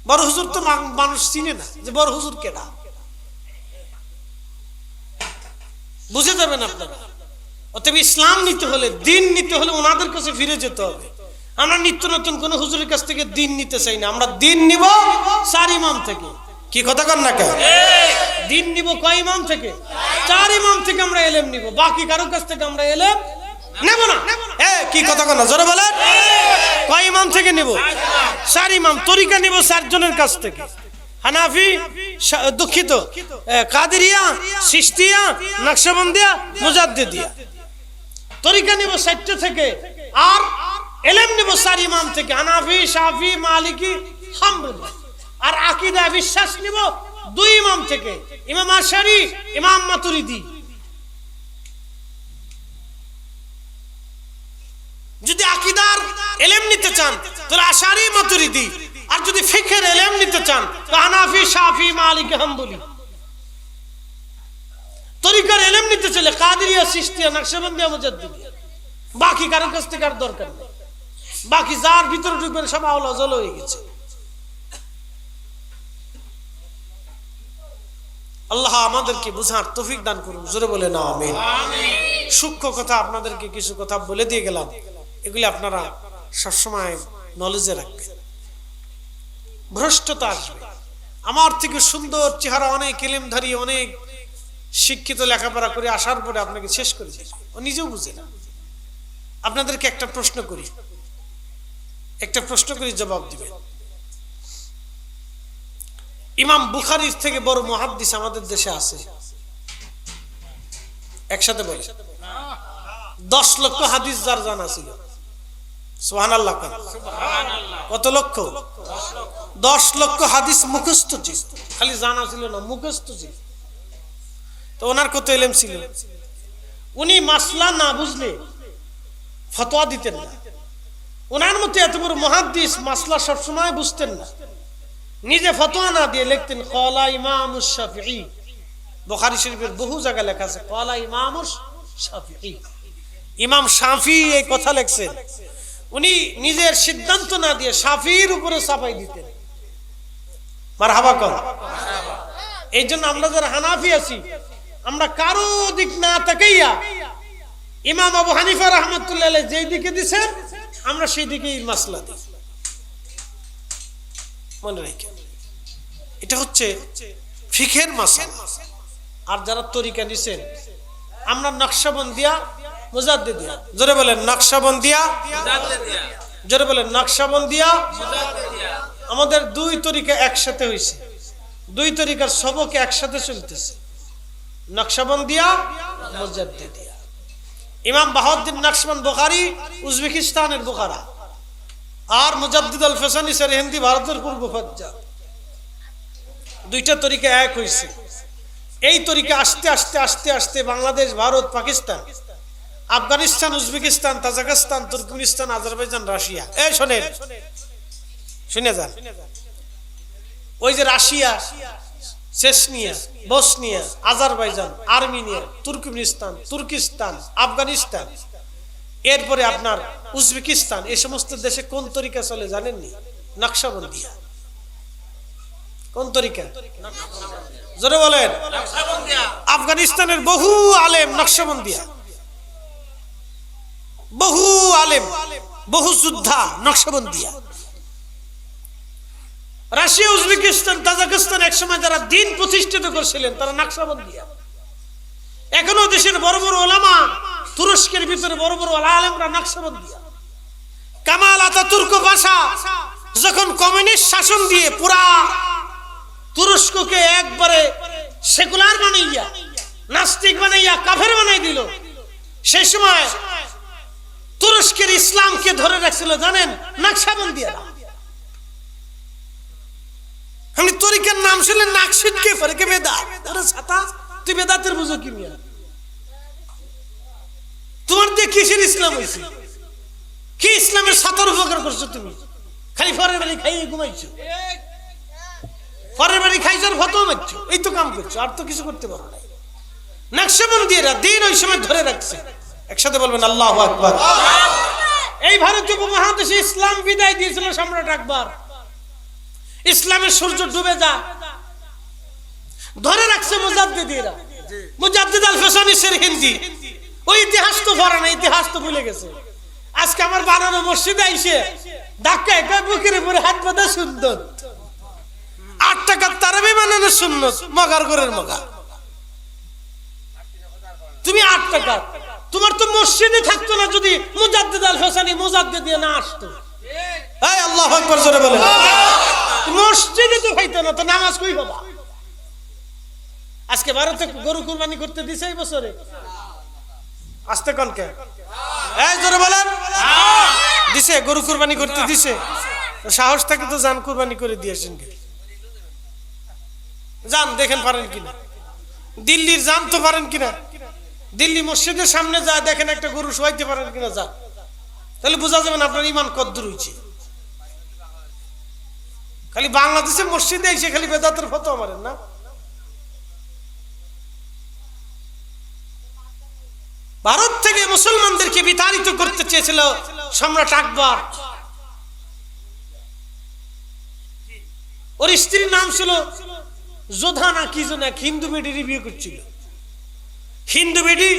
বড় হুজুর তো মানুষ চিনে না যে বড় হুজুর কেডা, বুঝে যাবেন আপনারা। অতএব ইসলাম নিতে হলে, দিন নিতে হলে ওনাদের কাছে ফিরে যেতে হবে। আমরা নিত্য নতুন কোন হুজুরের কাছ থেকে দিন নিতে চাই না, আমরা দিন নিব চার ইমাম থেকে। কি কথা কন না কেন? দিন নিব কয় ইমাম থেকে? চার ইমাম থেকে আমরা ইলম নিব, বাকি কারো কাছ থেকে আমরা ইলম নেব না। কি কথা কন না, জোরে বলেন। কয় ইমাম থেকে নিব? চার ইমাম। তরিকা নিব চারজনের কাছ থেকে, হানাফি, দুঃখিত, কাদেরিয়া, চিশতিয়া, নকশবন্দিয়া, মুজাদ্দিদিয়া। তরিকা নিব চারটে থেকে, আর ইলম নিব চার ইমাম থেকে, হানাফি, শাফি, মালিকি, হাম্বলি। আর আকীদা বিশ্বাস নিব দুই ইমাম থেকে, ইমাম আশআরী, ইমাম মাতুরিদি। যদি আকীদার ইলম নিতে চান তাহলে আশআরী, মাতুরিদি। আর যদি ফিকহের ইলম নিতে চান তো হানাফি, শাফি, মালিকি, হাম্বলি। তরিকার ইলম নিতে চাইলে কাদেরিয়া, চিশতিয়া, নকশবন্দিয়া, মুজাদ্দিদিয়া। বাকি কারো কাছ থেকে আর দরকার নেই, বাকি যার ভিতরে ঢুকবেন সব আওলা জল হয়ে গেছে। আল্লাহ আমাদেরকে বুঝার তৌফিক দান করুন, জোরে বলে না আমিন। সূক্ষ্ম কথা আপনাদেরকে কিছু কথা বলে দিয়ে গেলাম, এগুলি আপনারা সবসময় নলেজে রাখবেন। ভ্রষ্টতা আসবে, আমার থেকে সুন্দর চেহারা, অনেক ইলমধারী, অনেক শিক্ষিত, লেখাপড়া করে আসার পরে আপনাকে শেষ করে দিবে, ও নিজেও বুঝে না। আপনাদেরকে একটা প্রশ্ন করি, জবাব দিবেন। ইমাম বুখারীর থেকে বড় মুহাদ্দিস আমাদের দেশে আছে? একসাথে বলে 10 লক্ষ হাদিস যার জানা ছিল। সুবহানাল্লাহ। কত লক্ষ? 10 লক্ষ হাদিস মুখস্থ ছিল, খালি জানা ছিল না, মুখস্থ ছিল। তো ওনার কত ইলম ছিল? উনি মাসলা না বুঝলে ফতোয়া দিতেন না। ওনার মতো এত বড় মুহাদ্দিস মাসলা সবসময় বুঝতেন না, নিজে ফতোয়া না দিয়ে লিখতেন ক্বালা ইমামুশ শাফিঈ। বুখারী শরীফের বহু জায়গায় লেখা আছে ক্বালা ইমামুশ শাফিঈ, ইমাম শাফি এই কথা লিখছেন। উনি নিজের সিদ্ধান্ত না দিয়ে শাফির উপরে চাপাই দিতেন। মারহাবা কর। এই জন্য আমরা যারা হানাফি আছি, আমরা কারো দিক না তাকাইয়া ইমাম আবু হানিফা রাহমাতুল্লাহ আলাইহি যেই দিকে দিয়েছেন আমরা সেই দিকেই মাসলা দিই। মনে রাখেন, এটা হচ্ছে ফিকহের মাসলা। আর যারা তরিকা নিছেন, আমরা নকশবন্দিয়া, মুজাদ্দিদিয়া, জোরে বলেন নকশবন্দিয়া, মুজাদ্দিদিয়া, জোরে বলেন নকশবন্দিয়া, মুজাদ্দিদিয়া। আমাদের দুই তরিকা একসাথে হইছে, দুই তরিকার সবক একসাথে চলতেছে, নকশবন্দিয়া, মুজাদ্দিদিয়া। ইমাম বাহাউদ্দিন নকশবন্দ বুখারী উজবেকিস্তানের বুখারা, আর মুজাদ্দিদ আল ফেসানি সরহিন্দি ভারতের পূর্ব ফজ্জা। দুইটা তরিকা এক হইছে। এই তরিকা আস্তে আস্তে আস্তে আস্তে Bangladesh, Bharat, Pakistan, Afghanistan, Uzbekistan, Tajikistan, Turkmenistan, Azerbaijan, Russia. এই শোনেন, শুনে যান। ওই যে Russia, Chechnya, Bosnia, Azerbaijan, Armenia, Turkmenistan, Turkestan, Afghanistan, এরপরে আপনার উজবেকিস্তান, এই সমস্ত দেশে কোন তরিকা চলে জানেননি? নকশবন্দিয়া। কোন তরিকা? জোরে বলেন। আফগানিস্তানের বহু আলেম নকশবন্দিয়া, বহু আলেম, বহু যোদ্ধা নকশবন্দিয়া। রাশিয়া, উজবেকিস্তান, তাজিকিস্তান একসময় যারা দিন প্রতিষ্ঠিত করছিলেন তারা নকশবন্দিয়া। এখনো দেশের বড় বড় ওলামা, তুরস্কের ভিতরে বড় বড় আলেমরা নকশবন্দিয়া। কামাল আতাতুর্ক পাশা যখন কমিউনিস্ট শাসন দিয়ে পুরা তুরস্ককে একবারে সেকুলার বানাইয়া, নাস্তিক বানাইয়া, কাফের বানাই দিল, সেই সময় তুরস্কের ইসলামকে ধরে রাখছিল জানেন নকশবন্দিয়ারা। আমি তরিকার নাম শুনলে নাক ছিটকে পড়ে, কে বেদাত। আরে ছাতা, তুই বেদাতের বুঝো কি মিয়া? তোমার দিয়ে কিসের ইসলাম হয়েছে? কি ইসলামের ছাতার উপকার করছো তুমি? খালি ফরের বাড়ি খাইয়ে ঘুমাইছো, ফরের বাড়ি খাইছো আর ফটো মারছো, এই তো কাম করছো, আর তো কিছু করতে পারো না। নকশবন্দিরা দিন ওই সময় ধরে রাখছে। একসাথে বলবেন আল্লাহু আকবার। এই ভারতীয় উপমহাদেশে ইসলাম বিদায় দিয়েছিল সম্রাট আকবর। ইসলামের সূর্য ডুবে যা ধরে রাখছে মুজাদ্দিদীরা। মুজাদ্দিদ আল ফেসানি সিরহিন্দি, ওই ইতিহাস তো পড়ে না, ইতিহাস তো ভুলে গেছে। আজকে আমার বানানো মসজিদে আইসে ধাক্কায় বুকের উপরে হাত বাঁধা সুন্নত, 8 টাকার তারাবি বানানো সুন্নত, মগার ঘরের মগা। তুমি 8 টাকা, তোমার তো মসজিদে থাকতো না যদি মুজাদ্দিদ আল ফেসানি মুজাদ্দিদ দিয়ে না আসতো। এই আল্লাহু আকবার জোরে বলেন। মসজিদে তো খাইতো না, তো নামাজ কই বাবা? আজকে ভারতে গরু কুরবানি করতে দিছে এই বছরে, আসতে কনকে এই জোরে বলেন দিছে, গরু কুরবানি করতে দিছে। সাহস থাকে তো যান কুরবানি করে দিয়েছেন, যান দেখেন পারেন কিনা। দিল্লির যান তো পারেন কিনা, দিল্লি মসজিদের সামনে যা দেখেন একটা গরু শোয়াইতে পারেন কিনা, যান, তাহলে বোঝা যাবেন আপনার ইমান কদ্দুর হইছে। খালি বাংলাদেশে মসজিদে এসে খালি বেদাতের ফতোয়া মারেন না। ভারত থেকে মুসলমানদেরকে বিতাড়িত করতে চেয়েছিল সম্রাট আকবর। ওর স্ত্রীর নাম ছিল যোধা না কি যেন, এক হিন্দু বেডির বিয়ে করছিল। হিন্দু বেডি,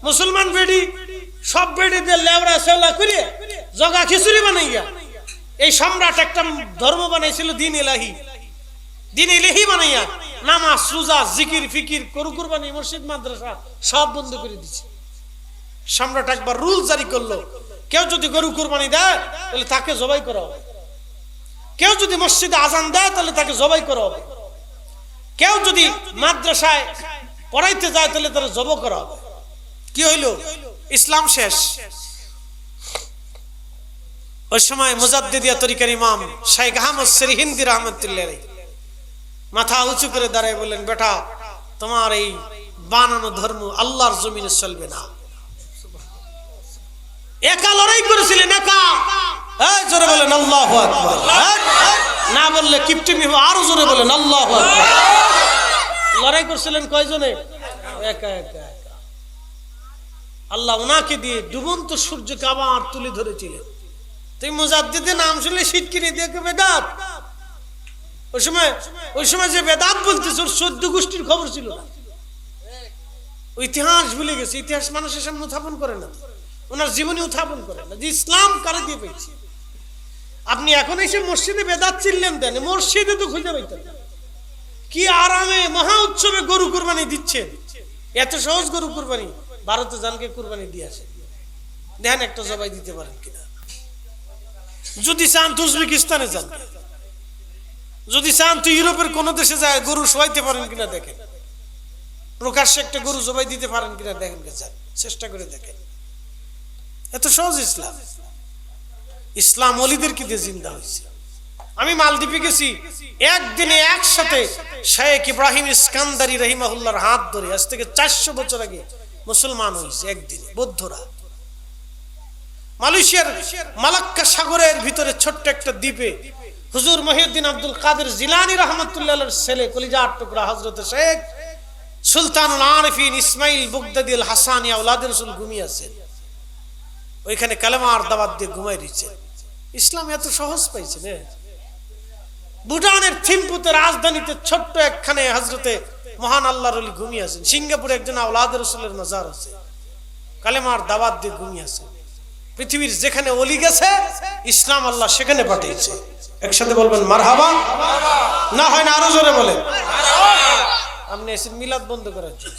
মুসলমান বেডি, সব বেডিদের লেবরা সেওলা করে জগা খিচুড়ি বানাইয়া এই সম্রাট একটা ধর্ম বানাইছিল দিন ইলাহি। দিন ইলাহি বানাইয়া নামাজ, রোজা, জিকির, ফিকির, গরু কুরবানি, মসজিদ, মাদ্রাসা সব বন্ধ করে দিচ্ছে। সম্রাট একবার রুল জারি করলো, কেউ যদি গরু কুরবানি দেয় তাহলে তাকে জবাই করা হবে, কেউ যদি মসজিদে আজান দেয় তাহলে তাকে জবাই করা হবে, কেউ যদি মাদ্রাসায় পড়াইতে যায় তাহলে তারা জব করা হবে। কি হইল? ইসলাম শেষ। ওই সময় মুজাদ্দিদিয়া তরিকার ইমাম শাইখ আহমদ সিরহিন্দি রাহমাতুল্লাহ আলাইহি মাথা উঁচু করে দাঁড়ায় বললেন, বেটা তোমার এই বানানো ধর্ম আল্লাহর জমিনে চলবে না। একা লড়াই করেছিলেন, একা। এই জোরে বলেন আল্লাহু আকবার। না বললে কিপটিমি হবে, আরো জোরে বলেন আল্লাহু আকবার। লড়াই করছিলেন কয়জনে? একা একা একা। আল্লাহ ওনাকে দিয়ে ডুবন্ত সূর্যকে আবার তুলে ধরেছিলেন। তুই মুজাদ্দিদের নাম শুনলে সিটকিনি দিয়ে বেদাত। ওই সময় যে বেদাত বলতেছ ওর 14 গোষ্ঠীর খবর ছিল না। ইতিহাস ভুলে গেছে। ইতিহাস মানুষের সামনে উত্থাপন করে না, ওনার জীবনী উত্থাপন করে না যে ইসলাম কারে দিয়ে পেয়েছে। আপনি এখন এসে মসজিদে বেদাত চিনলেন, দেন মসজিদে তো খুঁজে পাইতেন। কি আরামে মহা উৎসবে গরু কুরবানি দিচ্ছেন। এত সহজ গরু কুরবানি। ভারতে জানকে কুরবানি দিয়ে আসে, দেখেন একটা জবাই দিতে পারেন কিনা। যদি চান তো উজবেকিস্তানে যান, যদি চান তো ইউরোপের কোন দেশে যায় গরু শোয়াইতে পারেন কিনা দেখেন, প্রকাশ্যে একটা গরু জবাই দিতে পারেন কিনা দেখেন, চেষ্টা করে দেখেন। এত সহজ ইসলাম। ইসলাম ওলিদেরকে দিয়ে জিন্দা হয়েছে। আমি মালদ্বীপে গেছি, একদিনে একসাথে শেখ ইব্রাহিম ইস্কান্দারি রহিমাহুল্লাহর হাত ধরে আজ থেকে 400 বছর আগে মুসলমান হয়েছে একদিনে বৌদ্ধরা। মালয়েশিয়ার মালাক্কা সাগরের ভিতরে ছোট্ট একটা দ্বীপে হুজুর মহিউদ্দিন আব্দুল কাদের জিলানী রাহমাতুল্লাহর ছেলে কলিজার টুকরা হযরত শেখ সুলতানুল আরিফিন ইসমাইল বুগদাদি আল হাসানি আওলাদ রাসূল ঘুমিয়ে আছেন। ওইখানে কালেমার দাওয়াত দিয়ে ঘুমাই দিচ্ছে। ইসলাম এত সহজ পাইছে না? ভুটানের থিম্পুতে রাজধানীতে ছোট্ট একখানে হযরতে মহান আল্লাহর ওলি ঘুমিয়ে আছেন। সিঙ্গাপুরে একজন আওলাদ রাসূলের মাজার আছে, কালেমার দাওয়াত দিয়ে ঘুমিয়ে আছে। পৃথিবীর যেখানে ওলি গেছে ইসলাম আল্লাহ সেখানে পাঠিয়েছে। একসাথে বলবেন মারহাবা। না হয় না আরো জোরে বলেন আপনি এসে মিলাদ বন্ধ করার জন্য।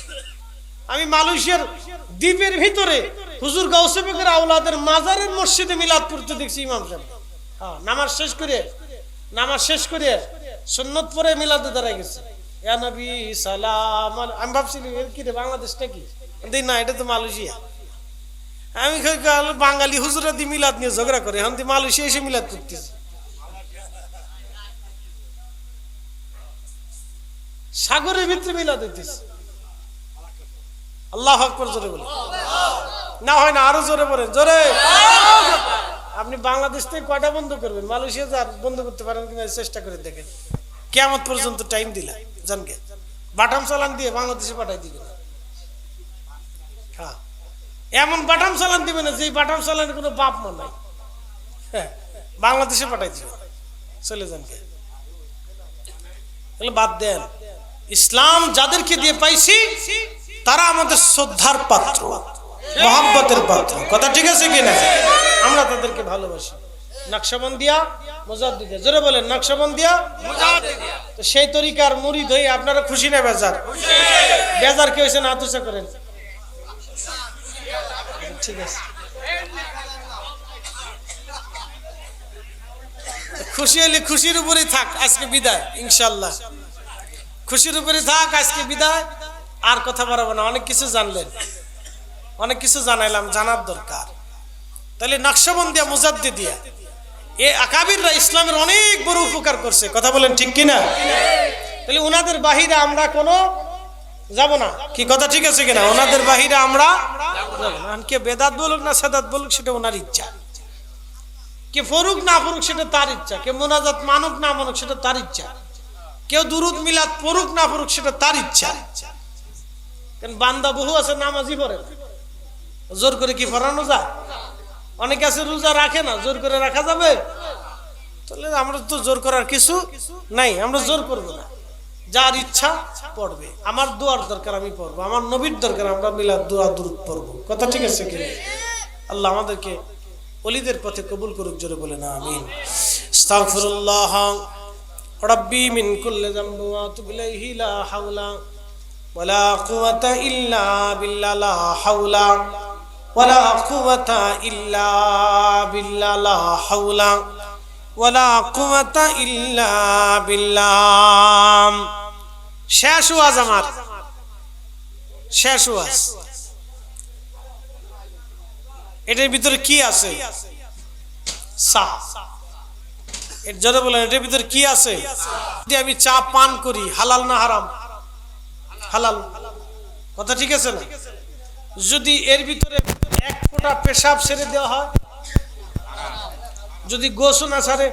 আমি মালয়েশিয়ার দ্বীপের ভিতরে হুজুর গাউসে পাকের আওলাদের মাজারের মসজিদে মিলাদ পড়তে দেখছি ইমাম সাহেব। হ্যাঁ, নামাজ শেষ করে সুন্নত পড়ে মিলাদে দাঁড়ায় গেছে। ইয়া নবী সালাম। আমি ভাবছিলাম এর কি রে, বাংলাদেশটা কি? না, এটা তো মালয়েশিয়া। আমি বাঙালি হুজুরা দি মিলাদ নিয়ে ঝগড়া করে, এখন মালয়েশিয়া এসে মিলাদ করতেছে। সাগরের ভিতরে মিলাদ হইতেছে। আল্লাহু আকবার জোরে বলে। না হয় না আরো জোরে বলেন, জোরে। আপনি বাংলাদেশ থেকে কয়টা বন্ধ করবেন? মালয়েশিয়া যা বন্ধ করতে পারেন কিনা চেষ্টা করে দেখেন। কিয়ামত পর্যন্ত টাইম দিলা জানকে বাটাম চালান দিয়ে বাংলাদেশে পাঠাই দিবেন। হ্যাঁ, এমন বাটাম চালান দিবে না যে বাটাম চালানের কোনো বাপ মা নাই। হ্যাঁ, বাংলাদেশে পাঠাই দিবে, চলে যান কে। বাদ দেন। ইসলাম যাদেরকে দিয়ে পাইছি তারা আমাদের শ্রদ্ধার পাত্র, মহব্বতের পাত্র। কথা ঠিক আছে কিনা? আমরা তাদেরকে ভালোবাসি। নকশবন্দিয়া মুজাদ্দিদিয়া, জোরে বলেন নকশবন্দিয়া মুজাদ্দিদিয়া। তো সেই তরিকার মুরিদ হয়ে আপনারা খুশি না বেজার? বেজার কি হয়েছে না তুষা করেন? ঠিক আছে, খুশি হলে খুশির উপরেই থাক। আজকে বিদায় ইনশাআল্লাহ, খুশির উপরে থাক। আজকে বিদায়, আর কথা বাড়াবো না। অনেক কিছু জানলেন, অনেক কিছু জানাইলাম, জানার দরকার। তাহলে নকশবন্দিয়া মুজাদ্দিদিয়া এ আকাবিররা ইসলামের অনেক বড় উপকার করছে। কথা বলেন ঠিক কিনা? তাহলে ওনাদের বাহিরে আমরা কোনো যাব না। কি কথা ঠিক আছে কিনা? ওনাদের বাহিরে আমরা যাব না। কে বেদাত বলুক না সাদাত বলুক সেটা ওনার ইচ্ছা। কে পড়ুক না পড়ুক সেটা তার ইচ্ছা। কে মোনাজাত মানুক না মানুক সেটা তার ইচ্ছা। কেউ দুরুদ মিলাদ পড়ুক না পড়ুক সেটা তার ইচ্ছা। কারণ বান্দা বহু আছে নামাজই পড়ে না, জোর করে কি পড়ানো যায়? অনেকে আছে রোজা রাখে না, জোর করে রাখা যাবে? তাহলে আমরা তো জোর করার কিছু নাই, আমরা জোর করবো না। যার ইচ্ছা পড়বে। আমার দোয়ার দরকার আমি পড়বো, আমার নবীর দরকার আমরা মিলাদ দোয়া দুরুদ পড়বো। কথা ঠিক আছে কি? আল্লাহ আমাদেরকে ওলিদের পথে কবুল করুক, জোরে বলে না আমিন। আস্তাগফিরুল্লাহ রাব্বি মিন কুল্লি যামবি ওয়া আতুবু ইলাইহি লা হাওলা ওয়ালা কুওয়াতা ইল্লা বিল্লাহ লা হাওলা ওয়ালা কুওয়াতা ইল্লা বিল্লাহ লা হাওলা ওয়ালা কুওয়াতা ইল্লা বিল্লাহ। শেষ ওয়াজ আমার, শেষ ওয়াজ। এটার ভিতরে কি আছে? চা। এর জন্য বলেন এটার ভিতরে কি আছে? যদি আমি চা পান করি, হালাল না হারাম? হালাল। কথা ঠিক আছে না? যদি এর ভিতরে এক ফোঁটা পেশাব ছেড়ে দেওয়া হয়, যদি গোসল না ছাড়ে,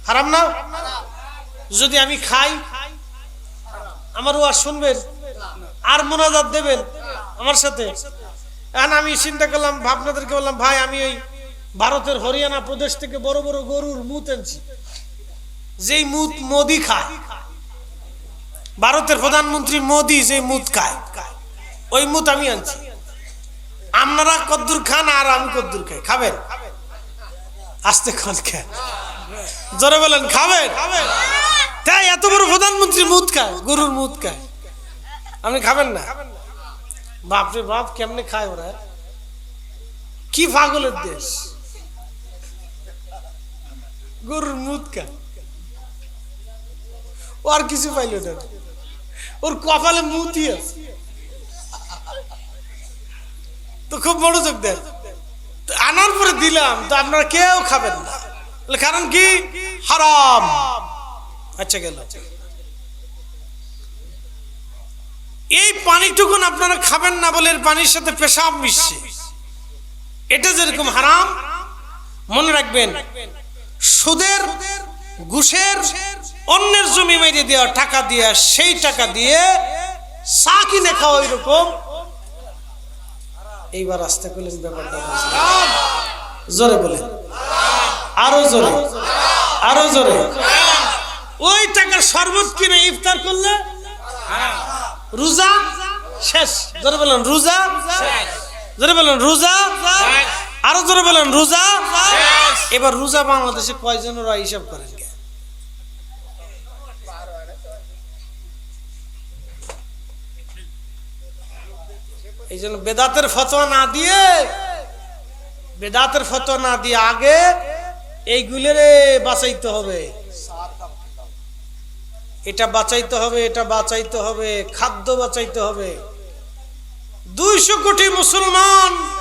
হারাম না? যদি আমি খাই, আমার ওয়াজ শুনবেন আর মোনাজাত দেবেন আমার সাথে। এখন আমি চিন্তা করলাম, আপনাদেরকে বললাম ভাই আমি ওই ভারতের হরিয়ানা প্রদেশ থেকে বড় বড় গরুর মুত আনছি, যেই মুত মোদি খায়, ভারতের প্রধানমন্ত্রী মোদি যে মুত খায় ওই মুত আমি আনছি। আপনারা কদ্দুর খান আর আমি কদ্দুর খাই, খাবেন? আস্তে খান, খান, জোরে বলেন খাবেন? তাই এত বড় প্রধানমন্ত্রী মুত খায়, গরুর মুত খায়, আপনি খাবেন না? বাপরে বাপ, কেমনে খায় ওরা? কি পাগলের দেশ! গরুর মুত খায়, ও আর কিছু পাইল না, ওর কপালে মুতই আছে। তো খুব মনোযোগ দেন। আনার পরে দিলাম, তো আপনারা কেউ খাবেন না, কারণ কি? হারাম। আচ্ছা গেল। এই পানিটুকুন আপনারা খাবেন না বলে এর পানির সাথে পেশাব মিশছে, এটা যেরকম হারাম, মনে রাখবেন সুদের, ঘুষের, অন্যের জমি মেরে দেওয়া টাকা দিয়ে, সেই টাকা দিয়ে চা কিনে খাওয়া এরকম। এইবার আস্তে করলেন ব্যাপারটা, জোরে বলেন, আরো জোরে, আরো জোরে। ওই টাকার শরবত কিনে ইফতার করলে রোজা শেষ। জোরে বলেন রোজা শেষ, জোরে বলেন রোজা শেষ, আরো জোরে বলেন রোজা শেষ। এবার রোজা বাংলাদেশে কয়জনেরা হিসাব করেন? এই জন্য বেদাতের ফতোয়া না দিয়ে, বেদাতের ফতোয়া না দিয়ে আগে এইগুলোরে বাঁচাইতে হবে। এটা বাঁচাইতে হবে, এটা বাঁচাইতে হবে, খাদ্য বাঁচাইতে হবে। 200 কোটি মুসলমান